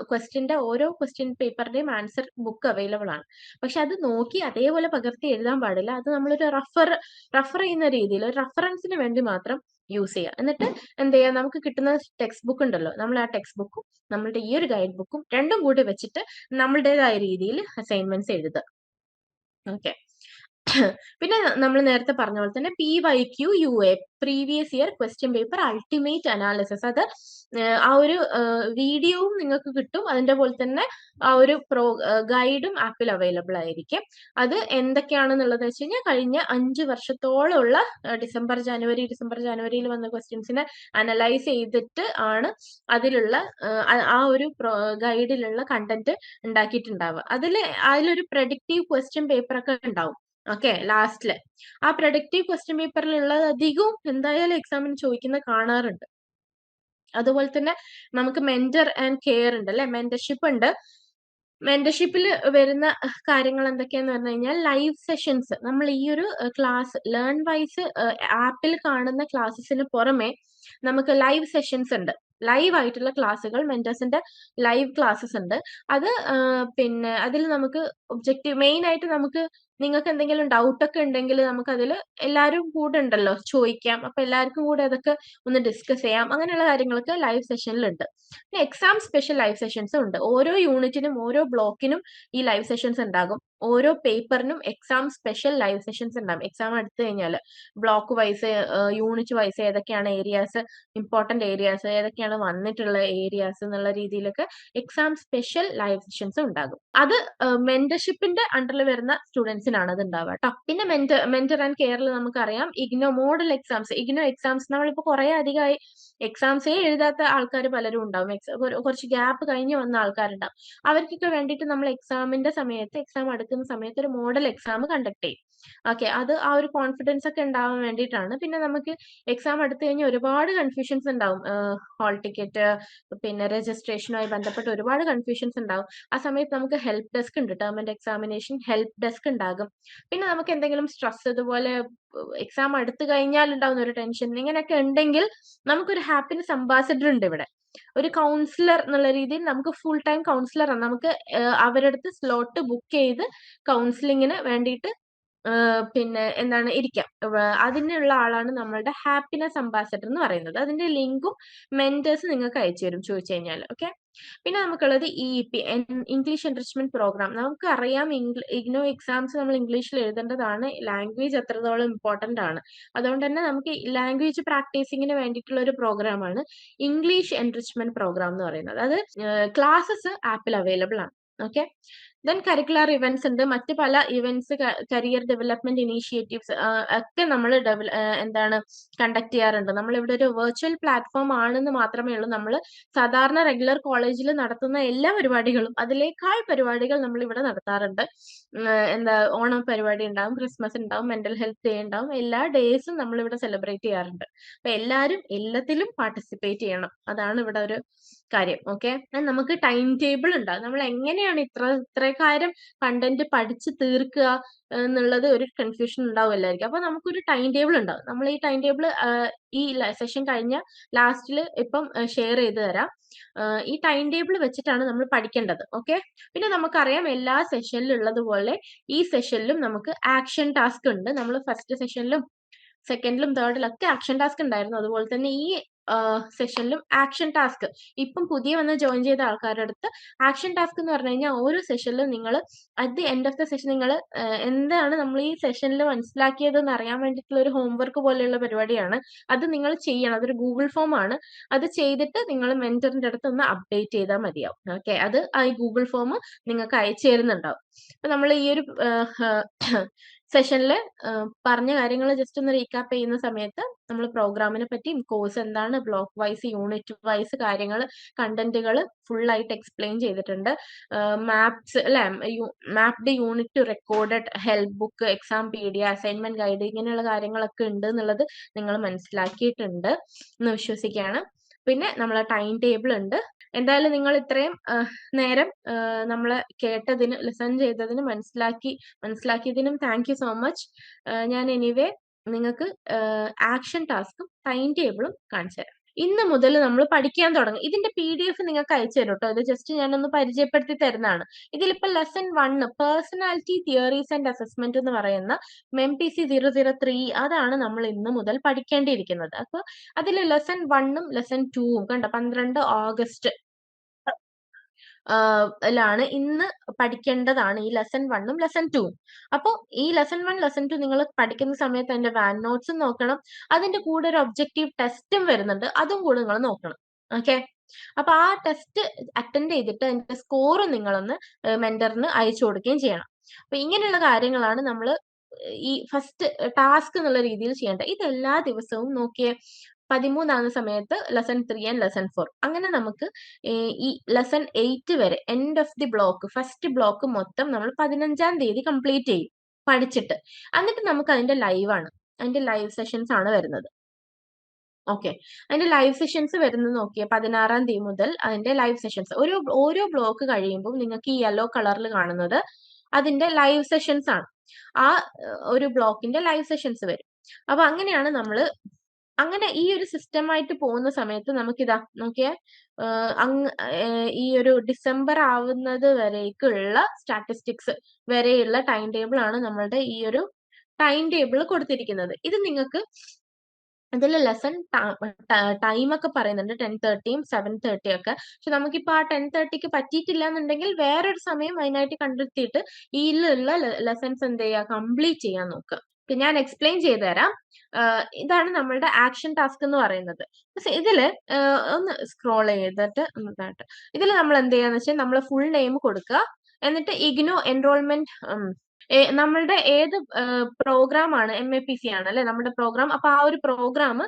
ക്വസ്റ്റ്യന്റെ ഓരോ ക്വസ്റ്റ്യൻ പേപ്പറിന്റെയും ആൻസർ ബുക്ക് അവൈലബിൾ ആണ്. പക്ഷെ അത് നോക്കി അതേപോലെ പകർത്തി എഴുതാൻ പാടില്ല. അത് നമ്മളൊരു റഫർ ചെയ്യുന്ന രീതിയിൽ ഒരു റഫറൻസിന് വേണ്ടി മാത്രം യൂസ് ചെയ്യുക. എന്നിട്ട് എന്ത് ചെയ്യുക, നമുക്ക് കിട്ടുന്ന ടെക്സ്റ്റ് ബുക്ക് ഉണ്ടല്ലോ, നമ്മൾ ആ ടെക്സ്റ്റ് ബുക്കും നമ്മളുടെ ഈ ഒരു ഗൈഡ് ബുക്കും രണ്ടും കൂടി വെച്ചിട്ട് നമ്മളുടേതായ രീതിയിൽ അസൈൻമെന്റ്സ് എഴുതുക. ഓക്കെ. പിന്നെ നമ്മൾ നേരത്തെ പറഞ്ഞ പോലെ തന്നെ PYQ UA, previous year question paper ultimate analysis, അത് ആ ഒരു വീഡിയോവും നിങ്ങൾക്ക് കിട്ടും. അതിന്റെ പോലെ തന്നെ ആ ഒരു ഗൈഡും ആപ്പിൽ അവൈലബിൾ ആയിരിക്കും. അത് എന്തൊക്കെയാണെന്നുള്ളത് വെച്ച് കഴിഞ്ഞാൽ കഴിഞ്ഞ 5 വർഷത്തോളമുള്ള ഡിസംബർ ജനുവരിയിൽ വന്ന ക്വസ്റ്റ്യൻസിനെ അനലൈസ് ചെയ്തിട്ട് ആണ് അതിലുള്ള ആ ഒരു ഗൈഡിലുള്ള കണ്ടന്റ് ഉണ്ടാക്കിയിട്ടുണ്ടാവുക. അതിലൊരു പ്രഡിക്റ്റീവ് ക്വസ്റ്റ്യൻ പേപ്പർ ഒക്കെ ഉണ്ടാവും. ഓക്കെ. ലാസ്റ്റില് ആ പ്രൊഡക്റ്റീവ് ക്വസ്റ്റ്യൻ പേപ്പറിലുള്ള അധികവും എന്തായാലും എക്സാമിന് ചോദിക്കുന്ന കാണാറുണ്ട്. അതുപോലെ തന്നെ നമുക്ക് മെന്റർ ആൻഡ് കെയർ ഉണ്ട് അല്ലെ, മെന്റർഷിപ്പ് ഉണ്ട്. മെന്റർഷിപ്പിൽ വരുന്ന കാര്യങ്ങൾ എന്തൊക്കെയാന്ന് പറഞ്ഞു കഴിഞ്ഞാൽ ലൈവ് സെഷൻസ്. നമ്മൾ ഈ ഒരു ക്ലാസ് ലേൺ വൈസ് ആപ്പിൽ കാണുന്ന ക്ലാസ്സസിന് പുറമെ നമുക്ക് ലൈവ് സെഷൻസ് ഉണ്ട്. ലൈവ് ആയിട്ടുള്ള ക്ലാസ്സുകൾ, മെന്റേഴ്സിന്റെ ലൈവ് ക്ലാസ്സസ് ഉണ്ട്. അത് പിന്നെ അതിൽ നമുക്ക് ഒബ്ജക്റ്റീവ് മെയിൻ ആയിട്ട് നമുക്ക് നിങ്ങൾക്ക് എന്തെങ്കിലും ഡൗട്ട് ഒക്കെ ഉണ്ടെങ്കിൽ നമുക്ക് അതിൽ എല്ലാവരും കൂടെ ഉണ്ടല്ലോ, ചോദിക്കാം. അപ്പൊ എല്ലാവർക്കും കൂടെ അതൊക്കെ ഒന്ന് ഡിസ്കസ് ചെയ്യാം. അങ്ങനെയുള്ള കാര്യങ്ങളൊക്കെ ലൈവ് സെഷനിലുണ്ട്. പിന്നെ എക്സാം സ്പെഷ്യൽ ലൈവ് സെഷൻസും ഉണ്ട്. ഓരോ യൂണിറ്റിനും ഓരോ ബ്ലോക്കിനും ഈ ലൈവ് സെഷൻസ് ഉണ്ടാകും. ഓരോ പേപ്പറിനും എക്സാം സ്പെഷ്യൽ ലൈവ് സെഷൻസ് ഉണ്ടാകും. എക്സാം എടുത്തു കഴിഞ്ഞാൽ ബ്ലോക്ക് വൈസ്, യൂണിറ്റ് വൈസ് ഏതൊക്കെയാണ് ഏരിയാസ്, ഇമ്പോർട്ടന്റ് ഏരിയാസ് ഏതൊക്കെയാണ് വന്നിട്ടുള്ള ഏരിയാസ് എന്നുള്ള രീതിയിലൊക്കെ എക്സാം സ്പെഷ്യൽ ലൈവ് സെഷൻസ് ഉണ്ടാകും. അത് മെന്റർഷിപ്പിന്റെ അണ്ടറിൽ വരുന്ന സ്റ്റുഡൻസിനാണ് അത് ഉണ്ടാവുക കേട്ടോ. പിന്നെ മെന്റർ ആൻഡ് കെയറിൽ നമുക്കറിയാം IGNOU model exams. IGNOU exams നമ്മളിപ്പോ കുറെ അധികമായി എക്സാംസേ എഴുതാത്ത ആൾക്കാർ പലരും ഉണ്ടാവും. കുറച്ച് ഗ്യാപ്പ് കഴിഞ്ഞ് വന്ന ആൾക്കാരുണ്ടാവും. അവർക്കൊക്കെ വേണ്ടിയിട്ട് നമ്മൾ എക്സാമിന്റെ സമയത്ത്, എക്സാം അടുക്കുന്ന സമയത്ത് ഒരു മോഡൽ എക്സാം കണ്ടക്ട് ചെയ്യും. ഓക്കെ. അത് ആ ഒരു കോൺഫിഡൻസ് ഒക്കെ ഉണ്ടാവാൻ വേണ്ടിയിട്ടാണ്. പിന്നെ നമുക്ക് എക്സാം എടുത്തു കഴിഞ്ഞാൽ ഒരുപാട് കൺഫ്യൂഷൻസ് ഉണ്ടാവും. ഹാൾ ടിക്കറ്റ്, പിന്നെ രജിസ്ട്രേഷനുമായി ബന്ധപ്പെട്ട് ഒരുപാട് കൺഫ്യൂഷൻസ് ഉണ്ടാവും. ആ സമയത്ത് നമുക്ക് ഹെൽപ്പ് ഡെസ്ക് ഉണ്ട്, term and examination help desk ഉണ്ടാകും. പിന്നെ നമുക്ക് എന്തെങ്കിലും സ്ട്രെസ്, ഇതുപോലെ എക്സാം അടുത്ത് കഴിഞ്ഞാൽ ഉണ്ടാവുന്ന ഒരു ടെൻഷൻ, ഇങ്ങനെയൊക്കെ ഉണ്ടെങ്കിൽ നമുക്കൊരു ഹാപ്പിനെസ് അംബാസിഡർ ഉണ്ട് ഇവിടെ. ഒരു കൗൺസിലർ എന്നുള്ള രീതിയിൽ നമുക്ക് ഫുൾ ടൈം കൗൺസിലർ ആണ്. നമുക്ക് അവരുടെ അടുത്ത് സ്ലോട്ട് ബുക്ക് ചെയ്ത് കൗൺസിലിങ്ങിന് വേണ്ടിയിട്ട് പിന്നെ എന്താണ് ഇരിക്കാം. അതിനുള്ള ആളാണ് നമ്മളുടെ ഹാപ്പിനെസ് അംബാസഡർ എന്ന് പറയുന്നത്. അതിന്റെ ലിങ്കും മെന്റേഴ്സ് നിങ്ങൾക്ക് അയച്ചു തരും ചോദിച്ചു കഴിഞ്ഞാൽ. ഓക്കെ. പിന്നെ നമുക്കുള്ളത് EEP, ഇംഗ്ലീഷ് എൻറിച്ച്മെന്റ് പ്രോഗ്രാം. നമുക്ക് അറിയാം ഇഗ്നോ എക്സാംസ് നമ്മൾ ഇംഗ്ലീഷിൽ എഴുതേണ്ടതാണ്. ലാംഗ്വേജ് എത്രത്തോളം ഇമ്പോർട്ടന്റ് ആണ്. അതുകൊണ്ട് തന്നെ നമുക്ക് ലാംഗ്വേജ് പ്രാക്ടീസിങ്ങിന് വേണ്ടിയിട്ടുള്ള ഒരു പ്രോഗ്രാമാണ് ഇംഗ്ലീഷ് എൻറിച്ച്മെന്റ് പ്രോഗ്രാം എന്ന് പറയുന്നത്. അത് ക്ലാസ്സസ് ആപ്പിൽ അവൈലബിൾ ആണ്. ഓക്കെ. ദെൻ കരിക്കുലർ ഇവന്റ്സ് ഉണ്ട്. മറ്റ് പല ഇവന്റ്സ്, കരിയർ ഡെവലപ്മെന്റ് ഇനീഷ്യേറ്റീവ്സ് ഒക്കെ നമ്മൾ എന്താണ് കണ്ടക്ട് ചെയ്യാറുണ്ട്. നമ്മളിവിടെ ഒരു വെർച്വൽ പ്ലാറ്റ്ഫോം ആണെന്ന് മാത്രമേ ഉള്ളൂ. നമ്മൾ സാധാരണ റെഗുലർ കോളേജിൽ നടത്തുന്ന എല്ലാ പരിപാടികളും അതിലേക്കാൾ പരിപാടികൾ നമ്മൾ ഇവിടെ നടത്താറുണ്ട്. ഓണം പരിപാടി ഉണ്ടാവും, ക്രിസ്മസ് ഉണ്ടാവും, മെന്റൽ ഹെൽത്ത് ഡേ ഉണ്ടാവും. എല്ലാ ഡേയ്സും നമ്മൾ ഇവിടെ സെലിബ്രേറ്റ് ചെയ്യാറുണ്ട്. അപ്പൊ എല്ലാവരും എല്ലാത്തിലും പാർട്ടിസിപ്പേറ്റ് ചെയ്യണം. അതാണ് ഇവിടെ ഒരു കാര്യം. ഓക്കെ. നമുക്ക് ടൈം ടേബിൾ ഉണ്ടാവും. നമ്മൾ എങ്ങനെയാണ് ഇത്രക്കാരം കണ്ടന്റ് പഠിച്ച് തീർക്കുക എന്നുള്ളത് ഒരു കൺഫ്യൂഷൻ ഉണ്ടാവും എല്ലാവർക്കും. അപ്പൊ നമുക്കൊരു ടൈം ടേബിൾ ഉണ്ടാവും. നമ്മൾ ഈ ടൈം ടേബിൾ ഈ സെഷൻ കഴിഞ്ഞ ലാസ്റ്റിൽ ഇപ്പം ഷെയർ ചെയ്ത് തരാം. ഈ ടൈം ടേബിൾ വെച്ചിട്ടാണ് നമ്മൾ പഠിക്കേണ്ടത്. ഓക്കെ. പിന്നെ നമുക്കറിയാം എല്ലാ സെഷനിലും ഉള്ളതുപോലെ ഈ സെഷനിലും നമുക്ക് ആക്ഷൻ ടാസ്ക് ഉണ്ട്. നമ്മൾ ഫസ്റ്റ് സെഷനിലും സെക്കൻഡിലും തേർഡിലും ഒക്കെ ആക്ഷൻ ടാസ്ക് ഉണ്ടായിരുന്നു. അതുപോലെ തന്നെ ഈ സെഷനിലും ആക്ഷൻ ടാസ്ക്. ഇപ്പം പുതിയ വന്ന് ജോയിൻ ചെയ്ത ആൾക്കാരുടെ അടുത്ത് ആക്ഷൻ ടാസ്ക് എന്ന് പറഞ്ഞു കഴിഞ്ഞാൽ ഓരോ സെഷനിലും നിങ്ങൾ at the end of the session നിങ്ങൾ എന്താണ് നമ്മൾ ഈ സെഷനിൽ മനസ്സിലാക്കിയത് എന്ന് അറിയാൻ വേണ്ടിയിട്ടുള്ള ഒരു ഹോംവർക്ക് പോലെയുള്ള പരിപാടിയാണ്. അത് നിങ്ങൾ ചെയ്യണം. അതൊരു ഗൂഗിൾ ഫോം ആണ്. അത് ചെയ്തിട്ട് നിങ്ങൾ മെന്ററിന്റെ അടുത്ത് ഒന്ന് അപ്ഡേറ്റ് ചെയ്താൽ മതിയാവും. ഓക്കെ. അത് ഈ ഗൂഗിൾ ഫോം നിങ്ങൾക്ക് അയച്ചു തരുന്നുണ്ടാവും. അപ്പൊ നമ്മൾ ഈ ഒരു സെഷനിൽ പറഞ്ഞ കാര്യങ്ങൾ ജസ്റ്റ് ഒന്ന് റീക്യാപ്പ് ചെയ്യുന്ന സമയത്ത് നമ്മൾ പ്രോഗ്രാമിനെ പറ്റിയും കോഴ്സ് എന്താണ്, ബ്ലോക്ക് വൈസ് യൂണിറ്റ് വൈസ് കാര്യങ്ങൾ കണ്ടന്റുകൾ ഫുൾ ആയിട്ട് എക്സ്പ്ലെയിൻ ചെയ്തിട്ടുണ്ട്. മാപ്സ് അല്ലെ, mapped unit recorded help book, exam pedia, assignment guide, ഇങ്ങനെയുള്ള കാര്യങ്ങളൊക്കെ ഉണ്ട് എന്നുള്ളത് നിങ്ങൾ മനസ്സിലാക്കിയിട്ടുണ്ട് എന്ന് വിശ്വസിക്കുകയാണ്. പിന്നെ നമ്മളെ ടൈം ടേബിൾ ഉണ്ട്. എന്തായാലും നിങ്ങൾ ഇത്രയും നേരം നമ്മൾ കേട്ടതിന്, ലിസൺ ചെയ്തതിന്, മനസ്സിലാക്കിയതിനും താങ്ക് യു സോ മച്ച്. ഞാൻ എനിവേ നിങ്ങൾക്ക് ആക്ഷൻ ടാസ്കും ടൈം ടേബിളും കാണിച്ചു തരാം. ഇന്ന് മുതൽ നമ്മൾ പഠിക്കാൻ തുടങ്ങും. ഇതിന്റെ PDF നിങ്ങൾക്ക് അയച്ചു തരും കേട്ടോ. ഇത് ജസ്റ്റ് ഞാനൊന്ന് പരിചയപ്പെടുത്തി തരുന്നതാണ്. ഇതിലിപ്പോ lesson 1 personality theories and assessment എന്ന് പറയുന്ന MPC 003 അതാണ് നമ്മൾ ഇന്ന് മുതൽ പഠിക്കേണ്ടിയിരിക്കുന്നത്. അപ്പൊ അതിൽ ലെസൺ 1ഉം ലെസൺ 2ഉം കണ്ട 12 ഓഗസ്റ്റ് ലാണ് ഇന്ന് പഠിക്കേണ്ടതാണ് ഈ ലെസൺ 1ഉം ലെസൺ 2ഉം. അപ്പോൾ ഈ ലെസൺ 1 ലെസൺ 2 നിങ്ങൾ പഠിക്കുന്ന സമയത്ത് അതിന്റെ വാൻ നോട്ട്സും നോക്കണം. അതിന്റെ കൂടെ ഒരു ഒബ്ജക്റ്റീവ് ടെസ്റ്റും വരുന്നുണ്ട്, അതും കൂടെ നിങ്ങൾ നോക്കണം. ഓക്കെ, അപ്പൊ ആ ടെസ്റ്റ് അറ്റൻഡ് ചെയ്തിട്ട് അതിന്റെ സ്കോർ നിങ്ങളൊന്ന് മെന്ററിന് അയച്ചു കൊടുക്കുകയും ചെയ്യണം. അപ്പൊ ഇങ്ങനെയുള്ള കാര്യങ്ങളാണ് നമ്മൾ ഈ ഫസ്റ്റ് ടാസ്ക് എന്നുള്ള രീതിയിൽ ചെയ്യേണ്ടത്. ഇത് എല്ലാ ദിവസവും നോക്കിയേ 13 സമയത്ത് ലെസൺ 3 ആൻഡ് ലെസൺ 4. അങ്ങനെ നമുക്ക് ഈ ലെസൺ 8 വരെ end of the block, first block മൊത്തം നമ്മൾ 15-ാം തീയതി കംപ്ലീറ്റ് ചെയ്യും പഠിച്ചിട്ട്. എന്നിട്ട് നമുക്ക് അതിന്റെ ലൈവ് സെഷൻസ് ആണ് വരുന്നത്. ഓക്കെ, അതിന്റെ ലൈവ് സെഷൻസ് വരുന്നത് നോക്കിയാൽ 16-ാം തീയതി മുതൽ അതിന്റെ ലൈവ് സെഷൻസ് ഓരോ ബ്ലോക്ക് കഴിയുമ്പോൾ നിങ്ങൾക്ക് ഈ യെല്ലോ കളറിൽ കാണുന്നത് അതിന്റെ ലൈവ് സെഷൻസ് ആണ്. ആ ഒരു ബ്ലോക്കിന്റെ ലൈവ് സെഷൻസ് വരും. അപ്പൊ അങ്ങനെയാണ് നമ്മൾ അങ്ങനെ ഈ ഒരു സിസ്റ്റമായിട്ട് പോകുന്ന സമയത്ത് നമുക്കിതാ നോക്കിയേ, ഈ ഒരു ഡിസംബർ ആവുന്നത് വരേക്കുള്ള സ്റ്റാറ്റിസ്റ്റിക്സ് വരെയുള്ള ടൈം ടേബിൾ ആണ് നമ്മളുടെ ഈ ഒരു ടൈം ടേബിൾ കൊടുത്തിരിക്കുന്നത്. ഇത് നിങ്ങൾക്ക് ഇതിൽ ലെസൺ ടൈം ഒക്കെ പറയുന്നുണ്ട് 10:30-യും 7:30 ഒക്കെ. പക്ഷെ നമുക്കിപ്പോ ആ 10:30ക്ക് പറ്റിയിട്ടില്ല എന്നുണ്ടെങ്കിൽ വേറൊരു സമയം അതിനായിട്ട് കണ്ടെത്തിയിട്ട് ഇതിലുള്ള ലെസൺസ് എന്ത് ചെയ്യുക, കംപ്ലീറ്റ് ചെയ്യാൻ നോക്കുക. ഞാൻ എക്സ്പ്ലെയിൻ ചെയ്തു തരാം. ഇതാണ് നമ്മളുടെ ആക്ഷൻ ടാസ്ക് എന്ന് പറയുന്നത്. ഇതില് ഒന്ന് സ്ക്രോൾ ചെയ്തിട്ട് ഇതിൽ നമ്മൾ എന്ത് ചെയ്യാന്ന് വെച്ചാൽ നമ്മൾ ഫുൾ നെയിം കൊടുക്കുക. എന്നിട്ട് ഇഗ്നോ എൻറോൾമെന്റ് നമ്മളുടെ ഏത് പ്രോഗ്രാം ആണ്, MAPC ആണ് അല്ലെ നമ്മുടെ പ്രോഗ്രാം. അപ്പൊ ആ ഒരു പ്രോഗ്രാം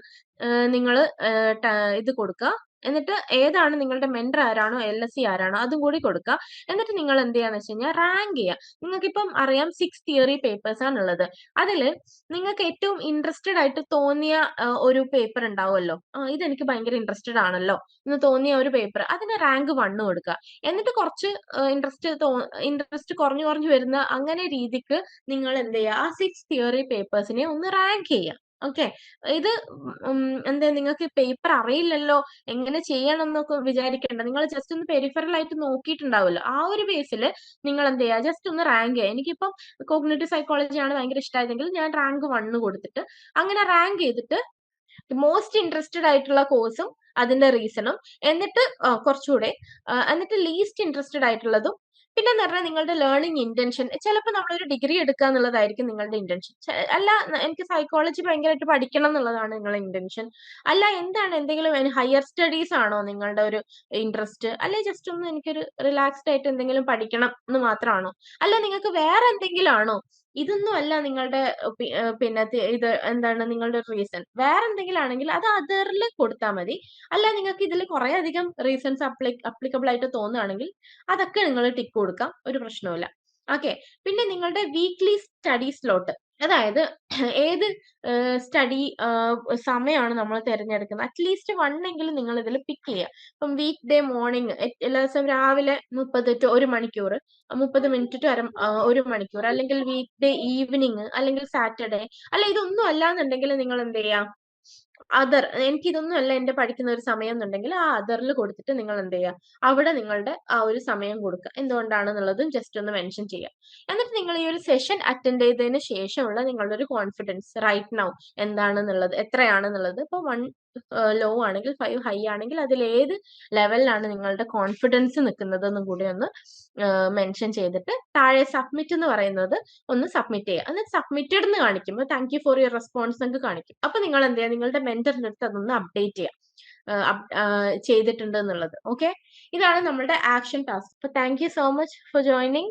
നിങ്ങൾ ഇത് കൊടുക്കുക. എന്നിട്ട് ഏതാണ് നിങ്ങളുടെ മെന്റർ ആരാണോ, LSC ആരാണോ അതും കൂടി കൊടുക്കുക. എന്നിട്ട് നിങ്ങൾ എന്ത് ചെയ്യാന്ന് വെച്ച് കഴിഞ്ഞാൽ റാങ്ക് ചെയ്യുക. നിങ്ങൾക്കിപ്പം അറിയാം 6 തിയറി പേപ്പേഴ്സ് ആണുള്ളത്. അതില് നിങ്ങൾക്ക് ഏറ്റവും ഇൻട്രസ്റ്റഡ് ആയിട്ട് തോന്നിയ ഒരു പേപ്പർ ഉണ്ടാവുമല്ലോ, ഇതെനിക്ക് ഭയങ്കര ഇൻട്രസ്റ്റഡ് ആണല്ലോ എന്ന് തോന്നിയ ഒരു പേപ്പർ, അതിന് റാങ്ക് 1 കൊടുക്കുക. എന്നിട്ട് കുറച്ച് ഇൻട്രസ്റ്റ് കുറഞ്ഞു വരുന്ന അങ്ങനെ രീതിക്ക് നിങ്ങൾ എന്ത് ചെയ്യുക, ആ 6 തിയറി പേപ്പേഴ്സിനെ ഒന്ന് റാങ്ക് ചെയ്യുക. ഓക്കെ, ഇത് എന്താ നിങ്ങൾക്ക് പേപ്പർ അറിയില്ലല്ലോ എങ്ങനെ ചെയ്യണം എന്നൊക്കെ വിചാരിക്കേണ്ട. നിങ്ങൾ ജസ്റ്റ് ഒന്ന് പെരിഫറൽ ആയിട്ട് നോക്കിയിട്ടുണ്ടാവുമല്ലോ, ആ ഒരു ബേസിൽ നിങ്ങൾ എന്ത് ചെയ്യുക, ജസ്റ്റ് ഒന്ന് റാങ്ക് ചെയ്യുക. എനിക്കിപ്പം കോഗ്നിറ്റീവ് സൈക്കോളജി ആണ് ഭയങ്കര ഇഷ്ടമായതെങ്കിൽ ഞാൻ റാങ്ക് 1 കൊടുത്തിട്ട് അങ്ങനെ റാങ്ക് ചെയ്തിട്ട് മോസ്റ്റ് ഇൻട്രസ്റ്റഡ് ആയിട്ടുള്ള കോഴ്സും അതിന്റെ റീസണും, എന്നിട്ട് കുറച്ചുകൂടെ എന്നിട്ട് ലീസ്റ്റ് ഇൻട്രസ്റ്റഡ് ആയിട്ടുള്ളതും, പിന്നെ എന്ന് പറഞ്ഞാൽ നിങ്ങളുടെ ലേണിംഗ് ഇന്റൻഷൻ. ചിലപ്പോൾ നമ്മളൊരു ഡിഗ്രി എടുക്കുക എന്നുള്ളതായിരിക്കും നിങ്ങളുടെ ഇന്റൻഷൻ. അല്ല എനിക്ക് സൈക്കോളജി ഭയങ്കരമായിട്ട് പഠിക്കണം എന്നുള്ളതാണ് നിങ്ങളുടെ ഇന്റൻഷൻ. അല്ല എന്താണ്, എന്തെങ്കിലും ഹയർ സ്റ്റഡീസ് ആണോ നിങ്ങളുടെ ഒരു ഇൻട്രസ്റ്റ്, അല്ലെ ജസ്റ്റ് ഒന്ന് എനിക്കൊരു റിലാക്സ്ഡ് ആയിട്ട് എന്തെങ്കിലും പഠിക്കണം എന്ന് മാത്രമാണോ, അല്ല നിങ്ങൾക്ക് വേറെ എന്തെങ്കിലും ആണോ, ഇതൊന്നും അല്ല നിങ്ങളുടെ പിന്നെ ഇത് എന്താണ് നിങ്ങളുടെ റീസൺ, വേറെ എന്തെങ്കിലും ആണെങ്കിൽ അത് അതറിൽ കൊടുത്താൽ മതി. അല്ല നിങ്ങൾക്ക് ഇതിൽ കുറെ അധികം റീസൺസ് അപ്ലിക്കബിൾ ആയിട്ട് തോന്നുകയാണെങ്കിൽ അതൊക്കെ നിങ്ങൾ ടിക്ക് കൊടുക്കാം, ഒരു പ്രശ്നവുമില്ല. ഓക്കെ, പിന്നെ നിങ്ങളുടെ വീക്ക്ലി സ്റ്റഡി സ്ലോട്ട്, അതായത് ഏത് സ്റ്റഡി സമയമാണ് നമ്മൾ തിരഞ്ഞെടുക്കുന്നത്, അറ്റ്ലീസ്റ്റ് 1 എങ്കിലും നിങ്ങൾ ഇതിൽ പിക്ക് ചെയ്യുക. ഇപ്പം വീക്ക് ഡേ മോർണിംഗ് എല്ലാ ദിവസവും രാവിലെ 30 to 1 മണിക്കൂർ, 30 മിനിറ്റ് ടു 1 മണിക്കൂർ, അല്ലെങ്കിൽ വീക്ക് ഡേ ഈവനിങ്, അല്ലെങ്കിൽ സാറ്റർഡേ. അല്ല ഇതൊന്നും അല്ല എന്നുണ്ടെങ്കിൽ നിങ്ങൾ എന്ത് ചെയ്യാം, എനിക്ക് ഇതൊന്നും അല്ല എന്റെ പഠിക്കുന്ന ഒരു സമയം എന്നുണ്ടെങ്കിൽ ആ അതറിൽ കൊടുത്തിട്ട് നിങ്ങൾ എന്ത് ചെയ്യുക, അവിടെ നിങ്ങളുടെ ആ ഒരു സമയം കൊടുക്കുക. എന്തുകൊണ്ടാണെന്നുള്ളതും ജസ്റ്റ് ഒന്ന് മെൻഷൻ ചെയ്യുക. എന്നിട്ട് നിങ്ങൾ ഈ ഒരു സെഷൻ അറ്റൻഡ് ചെയ്തതിന് ശേഷമുള്ള നിങ്ങളുടെ ഒരു കോൺഫിഡൻസ് റൈറ്റ് നൗ എന്താണെന്നുള്ളത്, എത്രയാണെന്നുള്ളത്, ഇപ്പൊ 1 ലോ ആണെങ്കിൽ 5 ഹൈ ആണെങ്കിൽ അതിൽ ഏത് ലെവലിലാണ് നിങ്ങളുടെ കോൺഫിഡൻസ് നിൽക്കുന്നത് എന്നും കൂടി ഒന്ന് മെൻഷൻ ചെയ്തിട്ട് താഴെ സബ്മിറ്റ് എന്ന് പറയുന്നത് ഒന്ന് സബ്മിറ്റ് ചെയ്യുക. എന്നിട്ട് സബ്മിറ്റഡ് എന്ന് കാണിക്കുമ്പോൾ thank you for your response എന്നൊക്കെ കാണിക്കും. അപ്പൊ നിങ്ങൾ എന്ത് ചെയ്യുക, നിങ്ങളുടെ മെന്ററിന്റെ അടുത്ത് അതൊന്ന് അപ്ഡേറ്റ് ചെയ്യുക ചെയ്തിട്ടുണ്ട് എന്നുള്ളത്. ഓക്കെ, ഇതാണ് നമ്മുടെ ആക്ഷൻ ടാസ്ക്. അപ്പൊ thank you so much for joining.